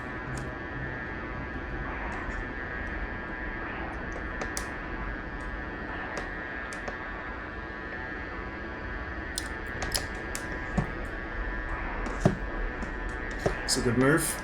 It's a good move.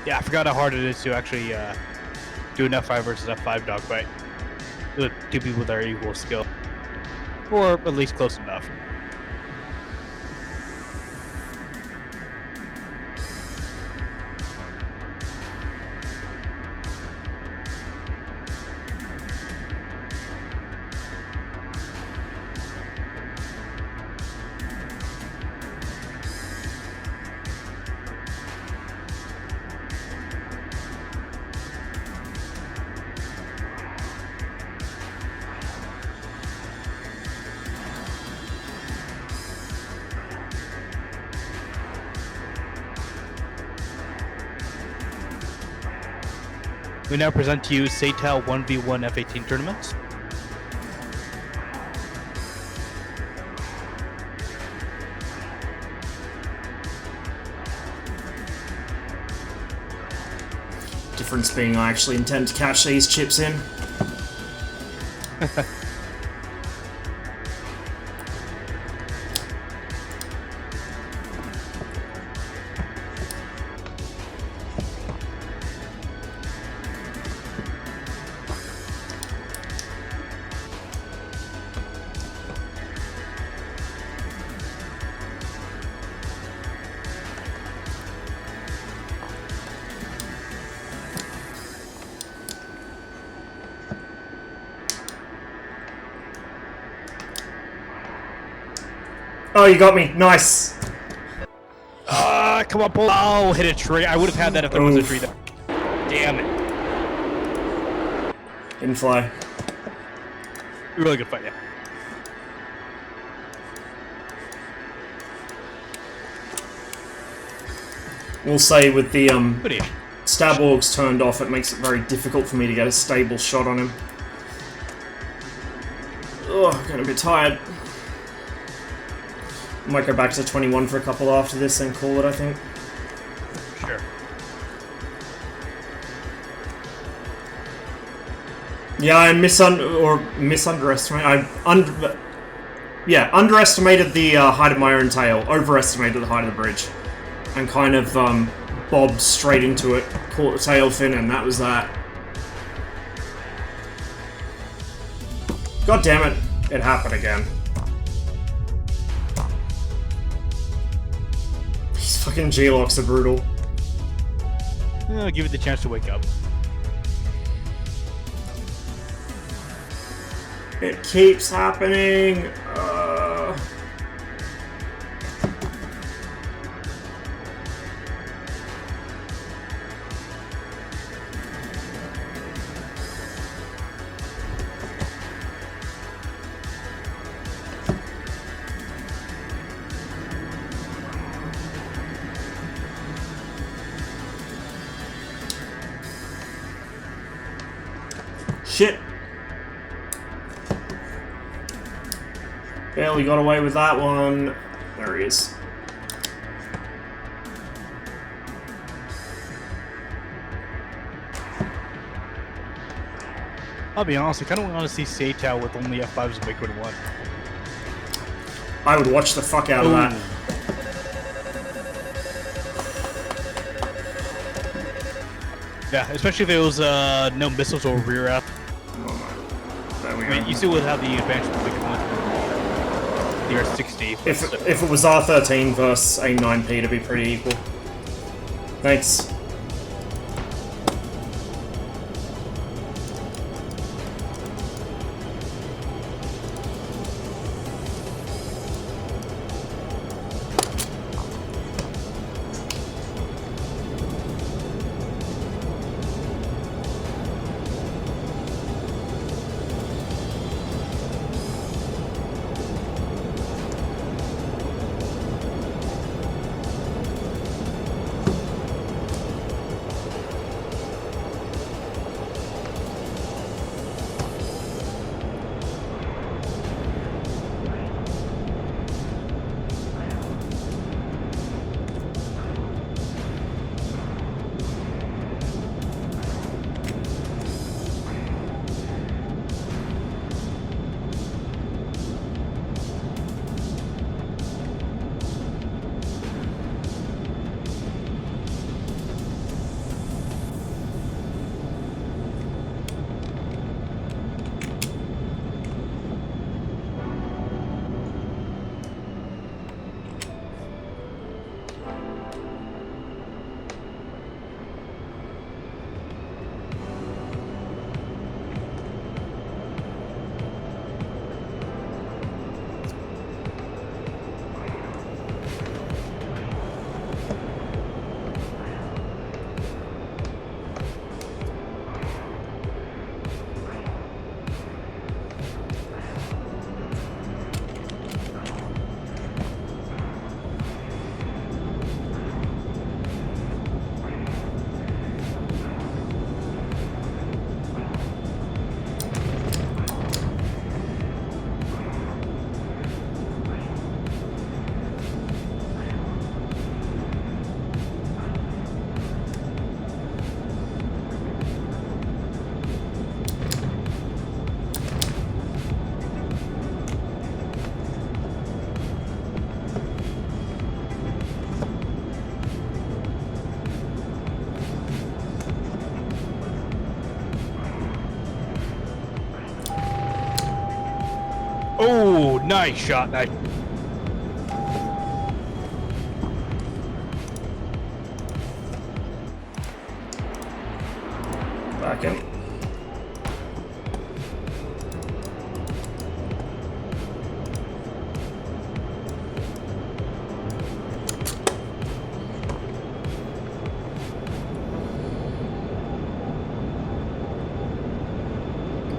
Yeah, I forgot how hard it is to actually do an F5 versus F5 dogfight with two people that are equal skill, or at least close enough. We now present to you SATAL 1v1 F-18 tournaments. Difference being I actually intend to cash these chips in. Oh, you got me. Nice. Come on, pull. Oh, hit a tree. I would have had that if there was a tree there. Damn it. Didn't fly. Really good fight, yeah. We'll say with the Good aim. stab orgs turned off, it makes it very difficult for me to get a stable shot on him. Oh, I'm getting a bit tired. Might go back to 21 for a couple after this and call it, I think. Sure. Yeah, I underestimated the height of my own tail, overestimated the height of the bridge, and kind of bobbed straight into it, caught the tail fin, and that was that. God damn it, it happened again. These fucking G-locks are brutal. I'll give it the chance to wake up. It keeps happening. Shit. Barely got away with that one. There he is. I'll be honest, I kind of want to see Seitou with only F5's Ubiquity 1. I would watch the fuck out of that. Yeah, especially if it was no missiles or rear up. There we I go. mean, you still would have the advantage of Ubiquity 1. The R60. If it was R13 versus A9P, it'd be pretty equal. Thanks. Oh, nice shot. Nice. Back in.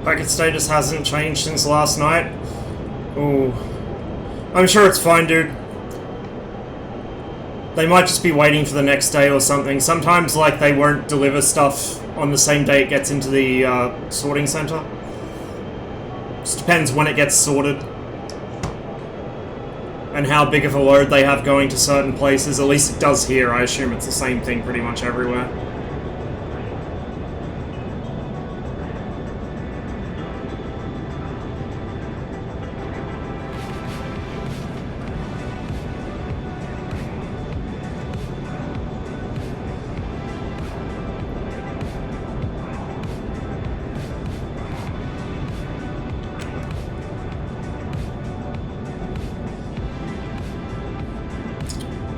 Packet status hasn't changed since last night. Ooh. I'm sure it's fine, dude. They might just be waiting for the next day or something. Sometimes, like, they won't deliver stuff on the same day it gets into the sorting center. Just depends when it gets sorted. And how big of a load they have going to certain places. At least it does here. I assume it's the same thing pretty much everywhere.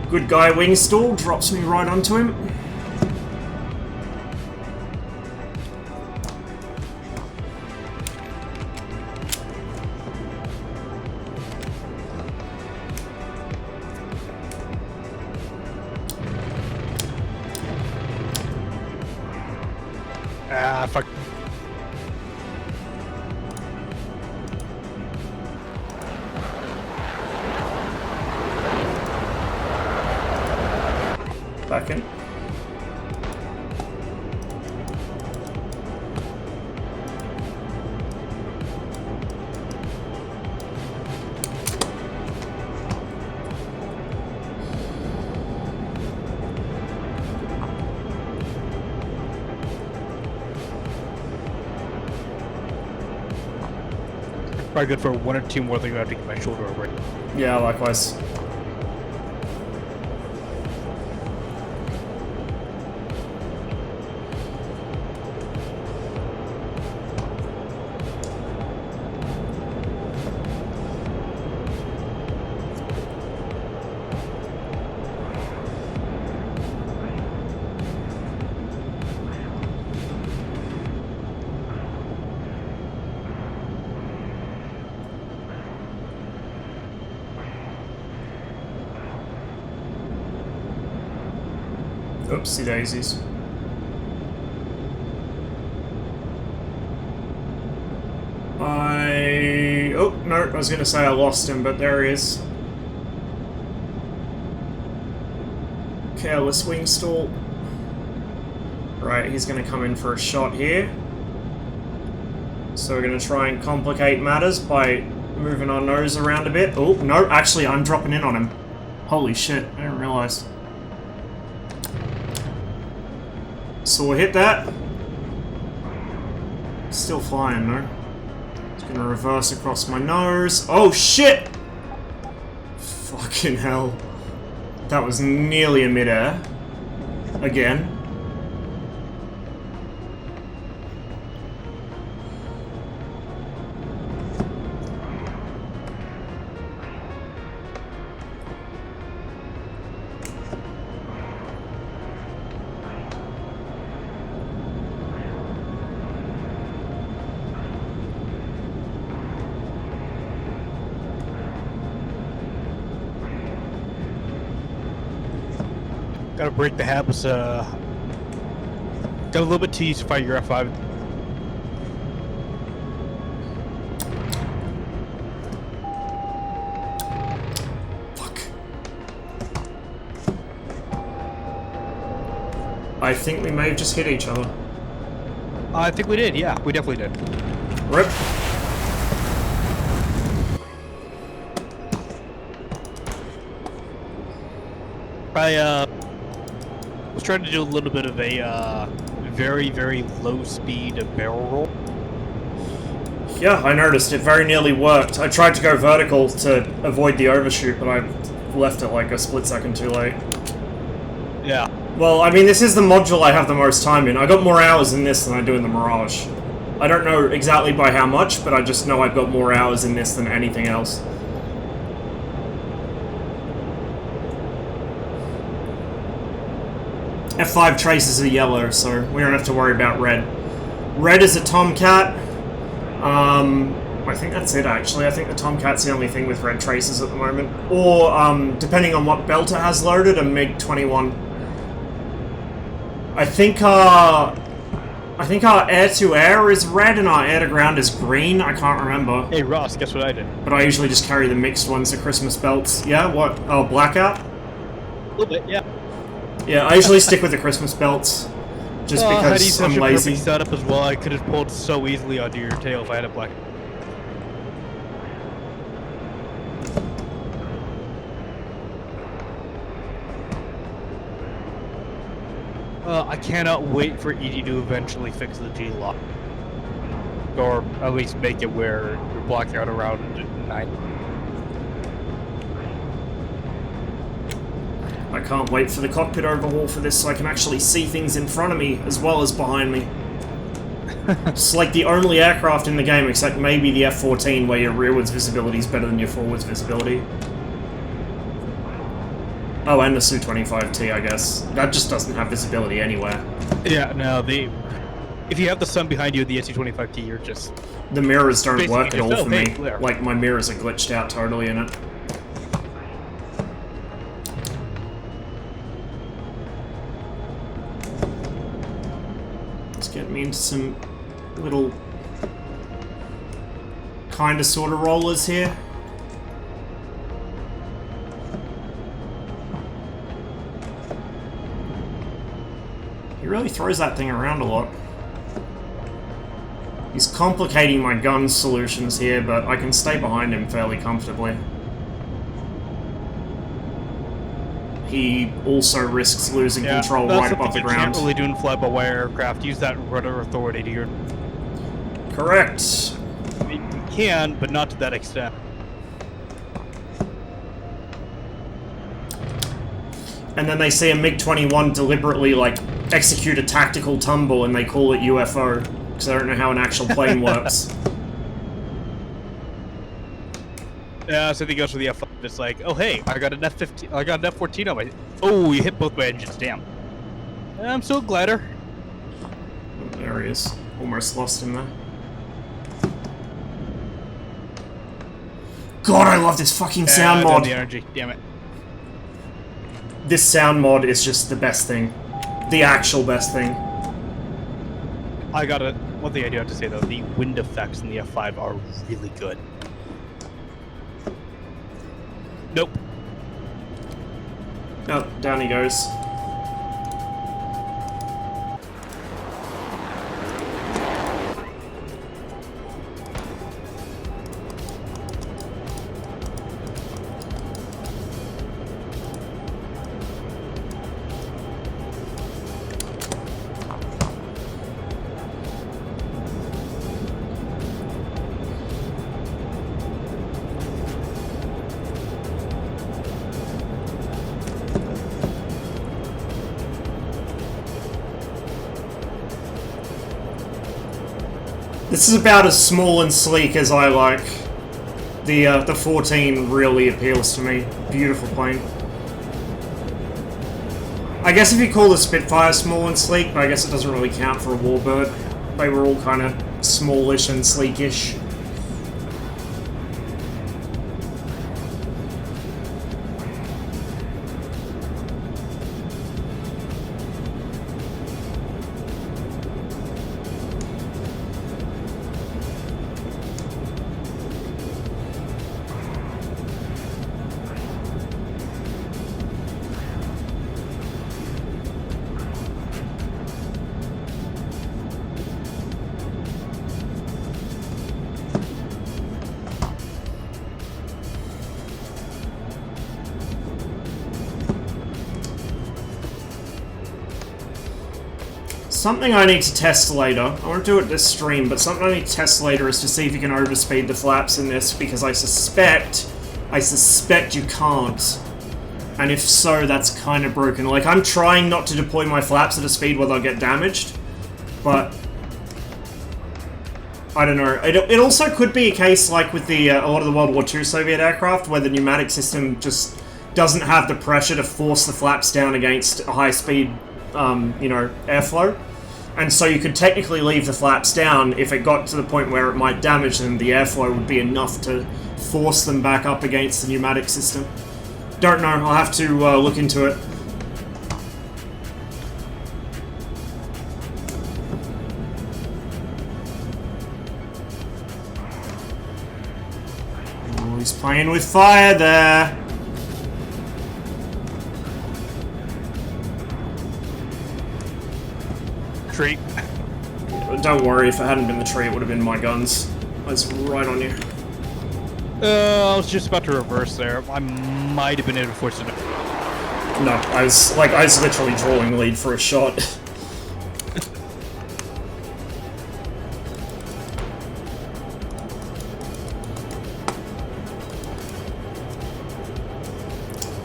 Good guy Wingstall drops me right onto him. Ah, fuck. Back in. Probably good for one or two more things I have to get my shoulder over it. Yeah, likewise. Oopsie daisies. Oh, no, I was gonna say I lost him, but there he is. Careless wing stall. Right, he's gonna come in for a shot here. So we're gonna try and complicate matters by moving our nose around a bit. Oh, no, actually, I'm dropping in on him. Holy shit, I didn't realize. So we'll hit that. Still flying though. It's gonna reverse across my nose. Oh shit! Fucking hell. That was nearly a mid-air. Again. Gotta break the habits, got a little bit too used to fight your F5. Fuck. I think we may have just hit each other. I think we did, yeah, we definitely did. Rip. I was trying to do a little bit of a very, very low speed barrel roll. Yeah, I noticed. It very nearly worked. I tried to go vertical to avoid the overshoot, but I left it like a split second too late. Yeah. Well, I mean, this is the module I have the most time in. I got more hours in this than I do in the Mirage. I don't know exactly by how much, but I just know I've got more hours in this than anything else. F5 traces are yellow, so we don't have to worry about red. Red is a Tomcat. I think that's it, actually. I think the Tomcat's the only thing with red traces at the moment. Or, depending on what belt it has loaded, a MiG-21. I think our air-to-air is red and our air-to-ground is green. I can't remember. Hey, Ross, guess what I did? But I usually just carry the mixed ones, the Christmas belts. Yeah, what? Oh, blackout? A little bit, yeah. Yeah, I usually stick with the Christmas belts. Just because I'm lazy. Perfect setup as well. I could have pulled so easily onto your tail if I had a black. I cannot wait for Edie to eventually fix the G-lock. Or at least make it where you're blocking out around 9. I can't wait for the cockpit overhaul for this so I can actually see things in front of me as well as behind me. It's like the only aircraft in the game, except maybe the F-14, where your rearwards visibility is better than your forwards visibility. Oh, and the Su-25T, I guess. That just doesn't have visibility anywhere. Yeah, no, if you have the sun behind you, the SU-25T, you're just... The mirrors don't basically work at all for me. clear. Like, my mirrors are glitched out totally in it. Let's get me into some little kinda sorta rollers here. He really throws that thing around a lot. He's complicating my gun solutions here, but I can stay behind him fairly comfortably. He also risks losing control right above the ground. Can't really do in fly-by-wire aircraft. Use that rudder authority to your... Correct. I mean, you can, but not to that extent. And then they see a MiG-21 deliberately, like, execute a tactical tumble and they call it UFO, because they don't know how an actual plane works. Yeah, so he goes for the F5. It's like, oh hey, I got an F-15, I got an F-14 on my... Oh, you hit both my engines, damn. I'm so glider. There he is. Almost lost him there. God, I love this fucking sound mod! The energy, damn it. This sound mod is just the best thing. The actual best thing. One thing I do have to say though, the wind effects in the F5 are really good. Nope. Oh, down he goes. This is about as small and sleek as I like. The 14 really appeals to me. Beautiful plane. I guess if you call the Spitfire small and sleek, but I guess it doesn't really count for a Warbird. They were all kind of smallish and sleekish. Something I need to test later, I won't do it this stream, but something I need to test later is to see if you can overspeed the flaps in this, because I suspect you can't. And if so, that's kind of broken. Like, I'm trying not to deploy my flaps at a speed where they'll get damaged, but I don't know. It also could be a case like with the a lot of the World War II Soviet aircraft, where the pneumatic system just doesn't have the pressure to force the flaps down against a high-speed, airflow. And so you could technically leave the flaps down. If it got to the point where it might damage them, the airflow would be enough to force them back up against the pneumatic system. Don't know. I'll have to look into it. Oh, he's playing with fire there. Tree. Don't worry, if it hadn't been the tree, it would have been my guns. I was right on you. I was just about to reverse there. I might have been able to force it. No, I was literally drawing lead for a shot.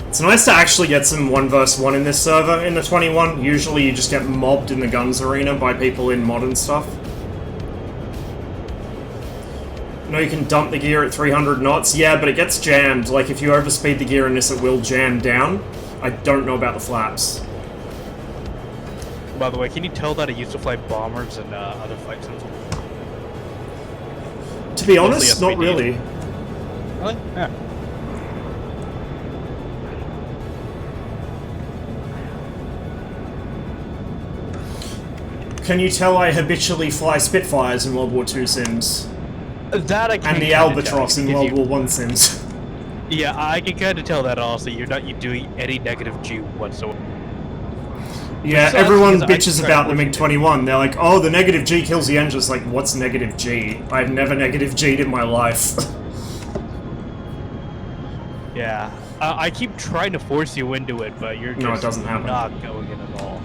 It's nice to actually get some 1 vs 1 in this server in the 21. Usually you just get mobbed in the guns arena by people in mod and stuff. No, you can dump the gear at 300 knots. Yeah, but it gets jammed. Like, if you overspeed the gear in this, it will jam down. I don't know about the flaps. By the way, can you tell that I used to fly bombers and other flight sims? To be honest, Mostly not really. Really? Yeah. Can you tell I habitually fly Spitfires in World War II sims? That I can And the Albatross in World War I sims. Yeah, I can kind of tell that also. You're not doing any negative G whatsoever. Yeah, Besides, everyone because I bitches tried about the pushing MiG-21. They're like, oh, the negative G kills the engine. It's like, what's negative G? I've never negative G'd in my life. Yeah. I keep trying to force you into it, but you're just No, it doesn't happen. not going in at all.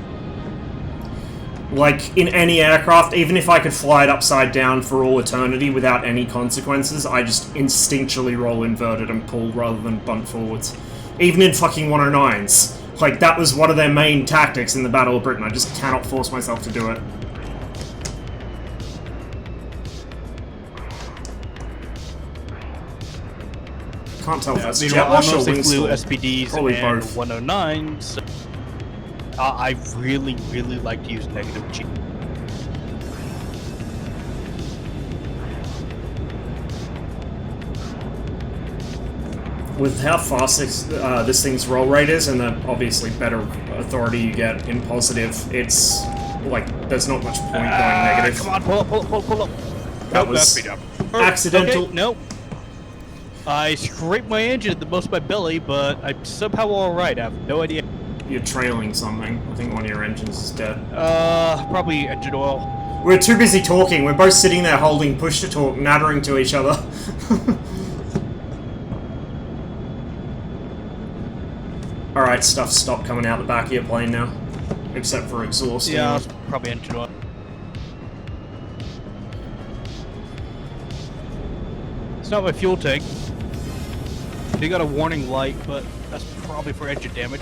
Like, in any aircraft, even if I could fly it upside down for all eternity without any consequences, I just instinctually roll inverted and pull rather than bunt forwards. Even in fucking 109s. Like, that was one of their main tactics in the Battle of Britain. I just cannot force myself to do it. Can't tell if that's jet Meanwhile, I wash or mostly wind flew storm. SPDs Probably and both. 109s. I really, really like to use negative G. With how fast this thing's roll rate is, and the obviously better authority you get in positive, it's like there's not much point going negative. Come on, pull up. That Nope, was speed up. accidental. Okay, nope. I scraped my engine at most my belly, but I'm somehow alright. I have no idea. You're trailing something. I think one of your engines is dead. Probably engine oil. We're too busy talking. We're both sitting there holding push to talk, nattering to each other. Alright, stuff stopped coming out the back of your plane now. Except for exhaust. Yeah, it's probably engine oil. It's not my fuel tank. They got a warning light, but that's probably for engine damage.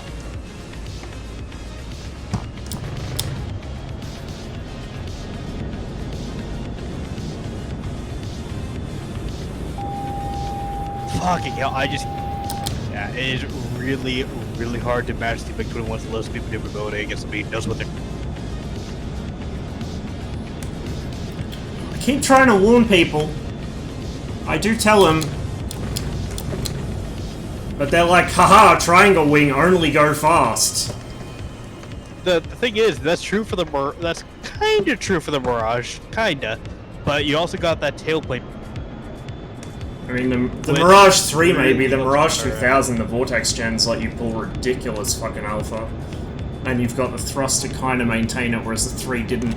Fucking hell, yeah, it is really, really hard to match the MiG-21's low speed maneuverability against the knows what they're... I keep trying to warn people. I do tell them. But they're like, haha, triangle wing, only go fast. The thing is, that's true for the that's kind of true for the Mirage, kinda. But you also got that tailplane. I mean, the Which Mirage 3 really maybe, the helps Mirage her, 2000, the Vortex gens let you pull ridiculous fucking alpha. And you've got the thrust to kind of maintain it, whereas the 3 didn't.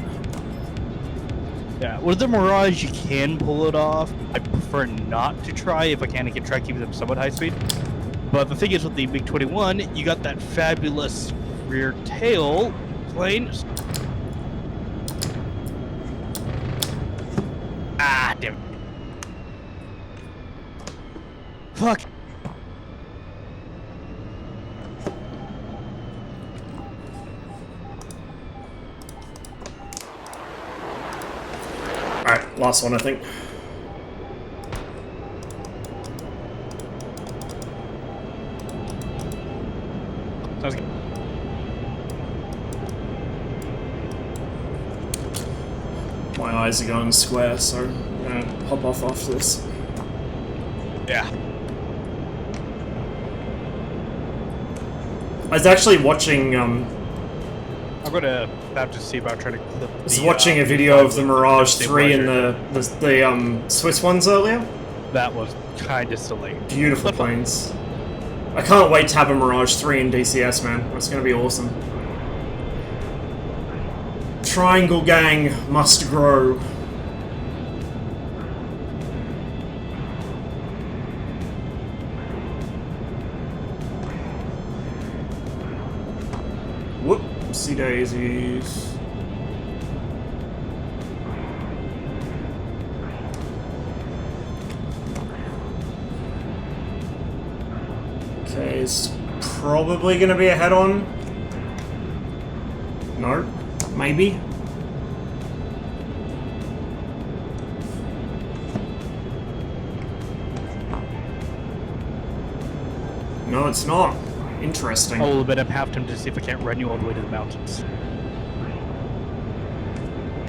Yeah, with the Mirage, you can pull it off. I prefer not to try. If I can try keeping them somewhat high speed. But the thing is, with the MiG-21, you got that fabulous rear tail plane. Ah, damn it. Fuck. Alright. Last one, I think. Sounds good. My eyes are going square, so I'm gonna hop off after this. Yeah. I was actually watching, I'm gonna have to see about trying to clip. I was watching a video of the Mirage 3 and the Swiss ones earlier. That was kind of silly. Beautiful planes. I can't wait to have a Mirage 3 in DCS, man. That's gonna be awesome. Triangle Gang must grow. Whoopsie daisies. Okay, it's probably gonna be a head-on. No, maybe. No, it's not. Interesting. A little bit of half time to see if I can't run you all the way to the mountains.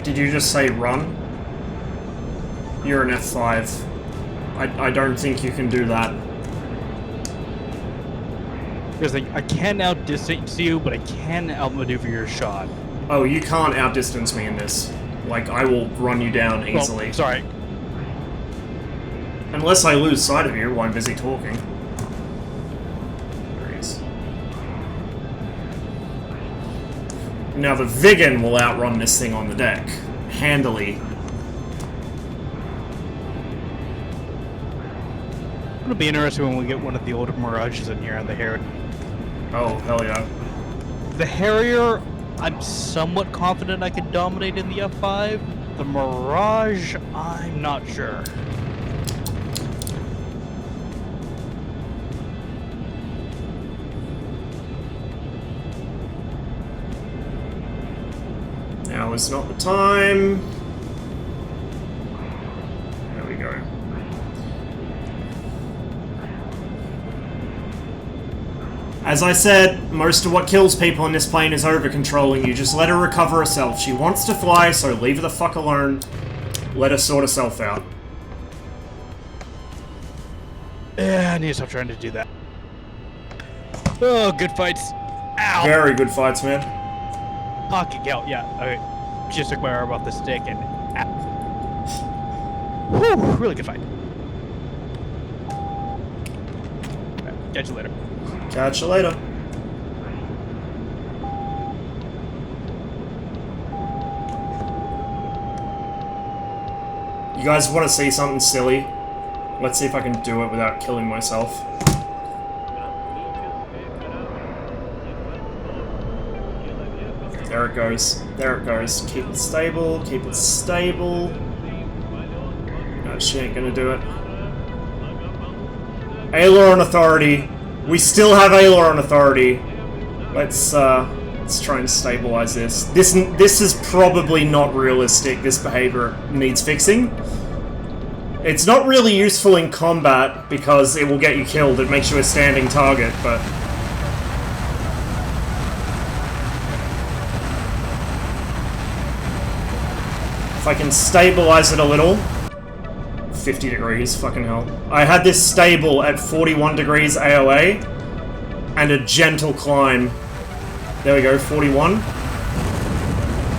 Did you just say run? You're an F5. I don't think you can do that. Because I can outdistance you, but I can outmaneuver your shot. Oh, you can't outdistance me in this. Like, I will run you down easily. Well, sorry. Unless I lose sight of you while I'm busy talking. There he is. Now the Vigan will outrun this thing on the deck. Handily. It'll be interesting when we get one of the older Mirages in here on the Harrier. Oh, hell yeah. The Harrier, I'm somewhat confident I can dominate in the F5. The Mirage, I'm not sure. Now is not the time. There we go. As I said, most of what kills people in this plane is over-controlling you. Just let her recover herself. She wants to fly, so leave her the fuck alone. Let her sort herself out. Yeah, I need to stop trying to do that. Oh, good fights. Ow! Very good fights, man. Pocket count, yeah. Okay. Just took my arm off the stick and... Ow. Whew, really good fight. Right, catch you later. Catch you later. You guys want to see something silly? Let's see if I can do it without killing myself. There it goes. There it goes. Keep it stable. Keep it stable. No, she ain't gonna do it. Aileron authority. We still have aileron authority. Let's try and stabilize this. This is probably not realistic. This behavior needs fixing. It's not really useful in combat because it will get you killed. It makes you a standing target, but... If I can stabilize it a little... 50 degrees, fucking hell. I had this stable at 41 degrees AOA, and a gentle climb. There we go, 41.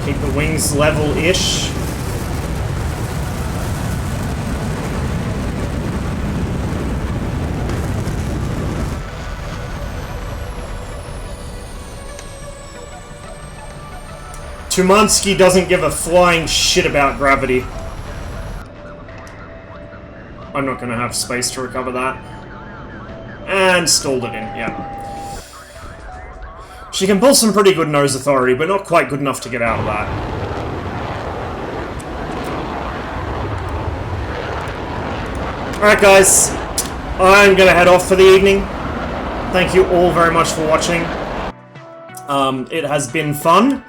Keep the wings level-ish. Tumansky doesn't give a flying shit about gravity. I'm not going to have space to recover that. And stalled it in, yeah. She can pull some pretty good nose authority, but not quite good enough to get out of that. Alright guys, I'm going to head off for the evening. Thank you all very much for watching. It has been fun.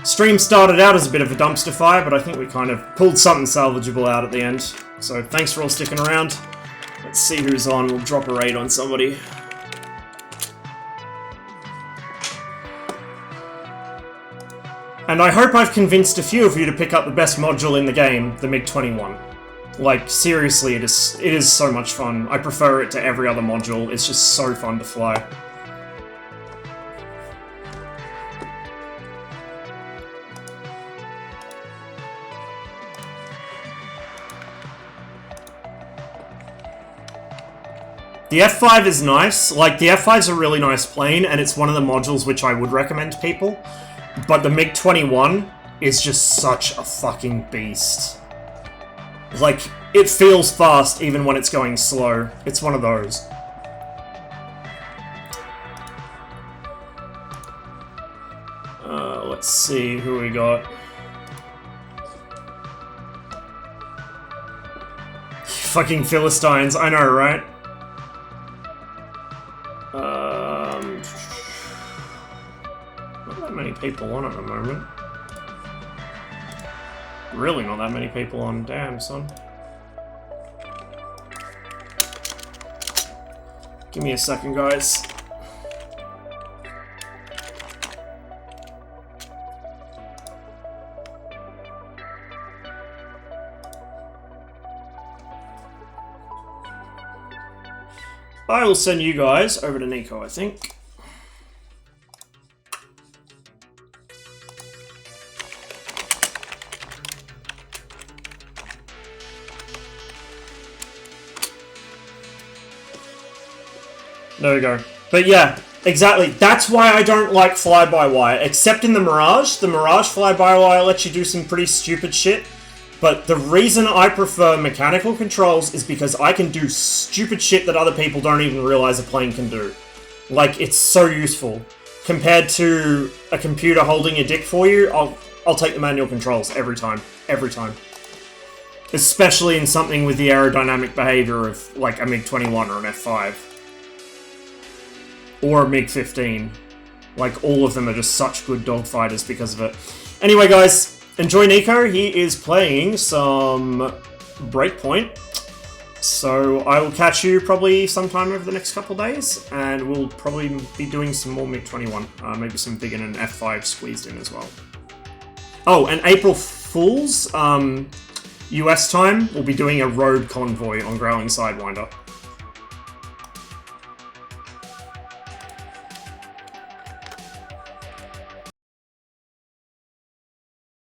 Stream started out as a bit of a dumpster fire, but I think we kind of pulled something salvageable out at the end. So thanks for all sticking around. Let's see who's on. We'll drop a raid on somebody. And I hope I've convinced a few of you to pick up the best module in the game, the MiG-21. Like, seriously, it is so much fun. I prefer it to every other module. It's just so fun to fly. The F5 is nice. Like, the F5's a really nice plane, and it's one of the modules which I would recommend to people. But the MiG-21 is just such a fucking beast. Like, it feels fast even when it's going slow. It's one of those. Let's see who we got. Fucking Philistines, I know, right? Not that many people on at the moment. Really not that many people on. Damn, son. Give me a second, guys. I will send you guys over to Nico, I think. There we go. But yeah, exactly. That's why I don't like fly-by-wire. Except in the Mirage. The Mirage fly-by-wire lets you do some pretty stupid shit. But the reason I prefer mechanical controls is because I can do stupid shit that other people don't even realize a plane can do. Like, it's so useful. Compared to a computer holding your dick for you, I'll take the manual controls every time. Every time. Especially in something with the aerodynamic behavior of, like, a MiG-21 or an F5. Or a MiG-15. Like, all of them are just such good dogfighters because of it. Anyway, guys, enjoy Nico. He is playing some Breakpoint. So I will catch you probably sometime over the next couple days, and we'll probably be doing some more MiG-21. Maybe some Big and an F5 squeezed in as well. Oh, and April Fool's, US time, we'll be doing a road convoy on Growling Sidewinder.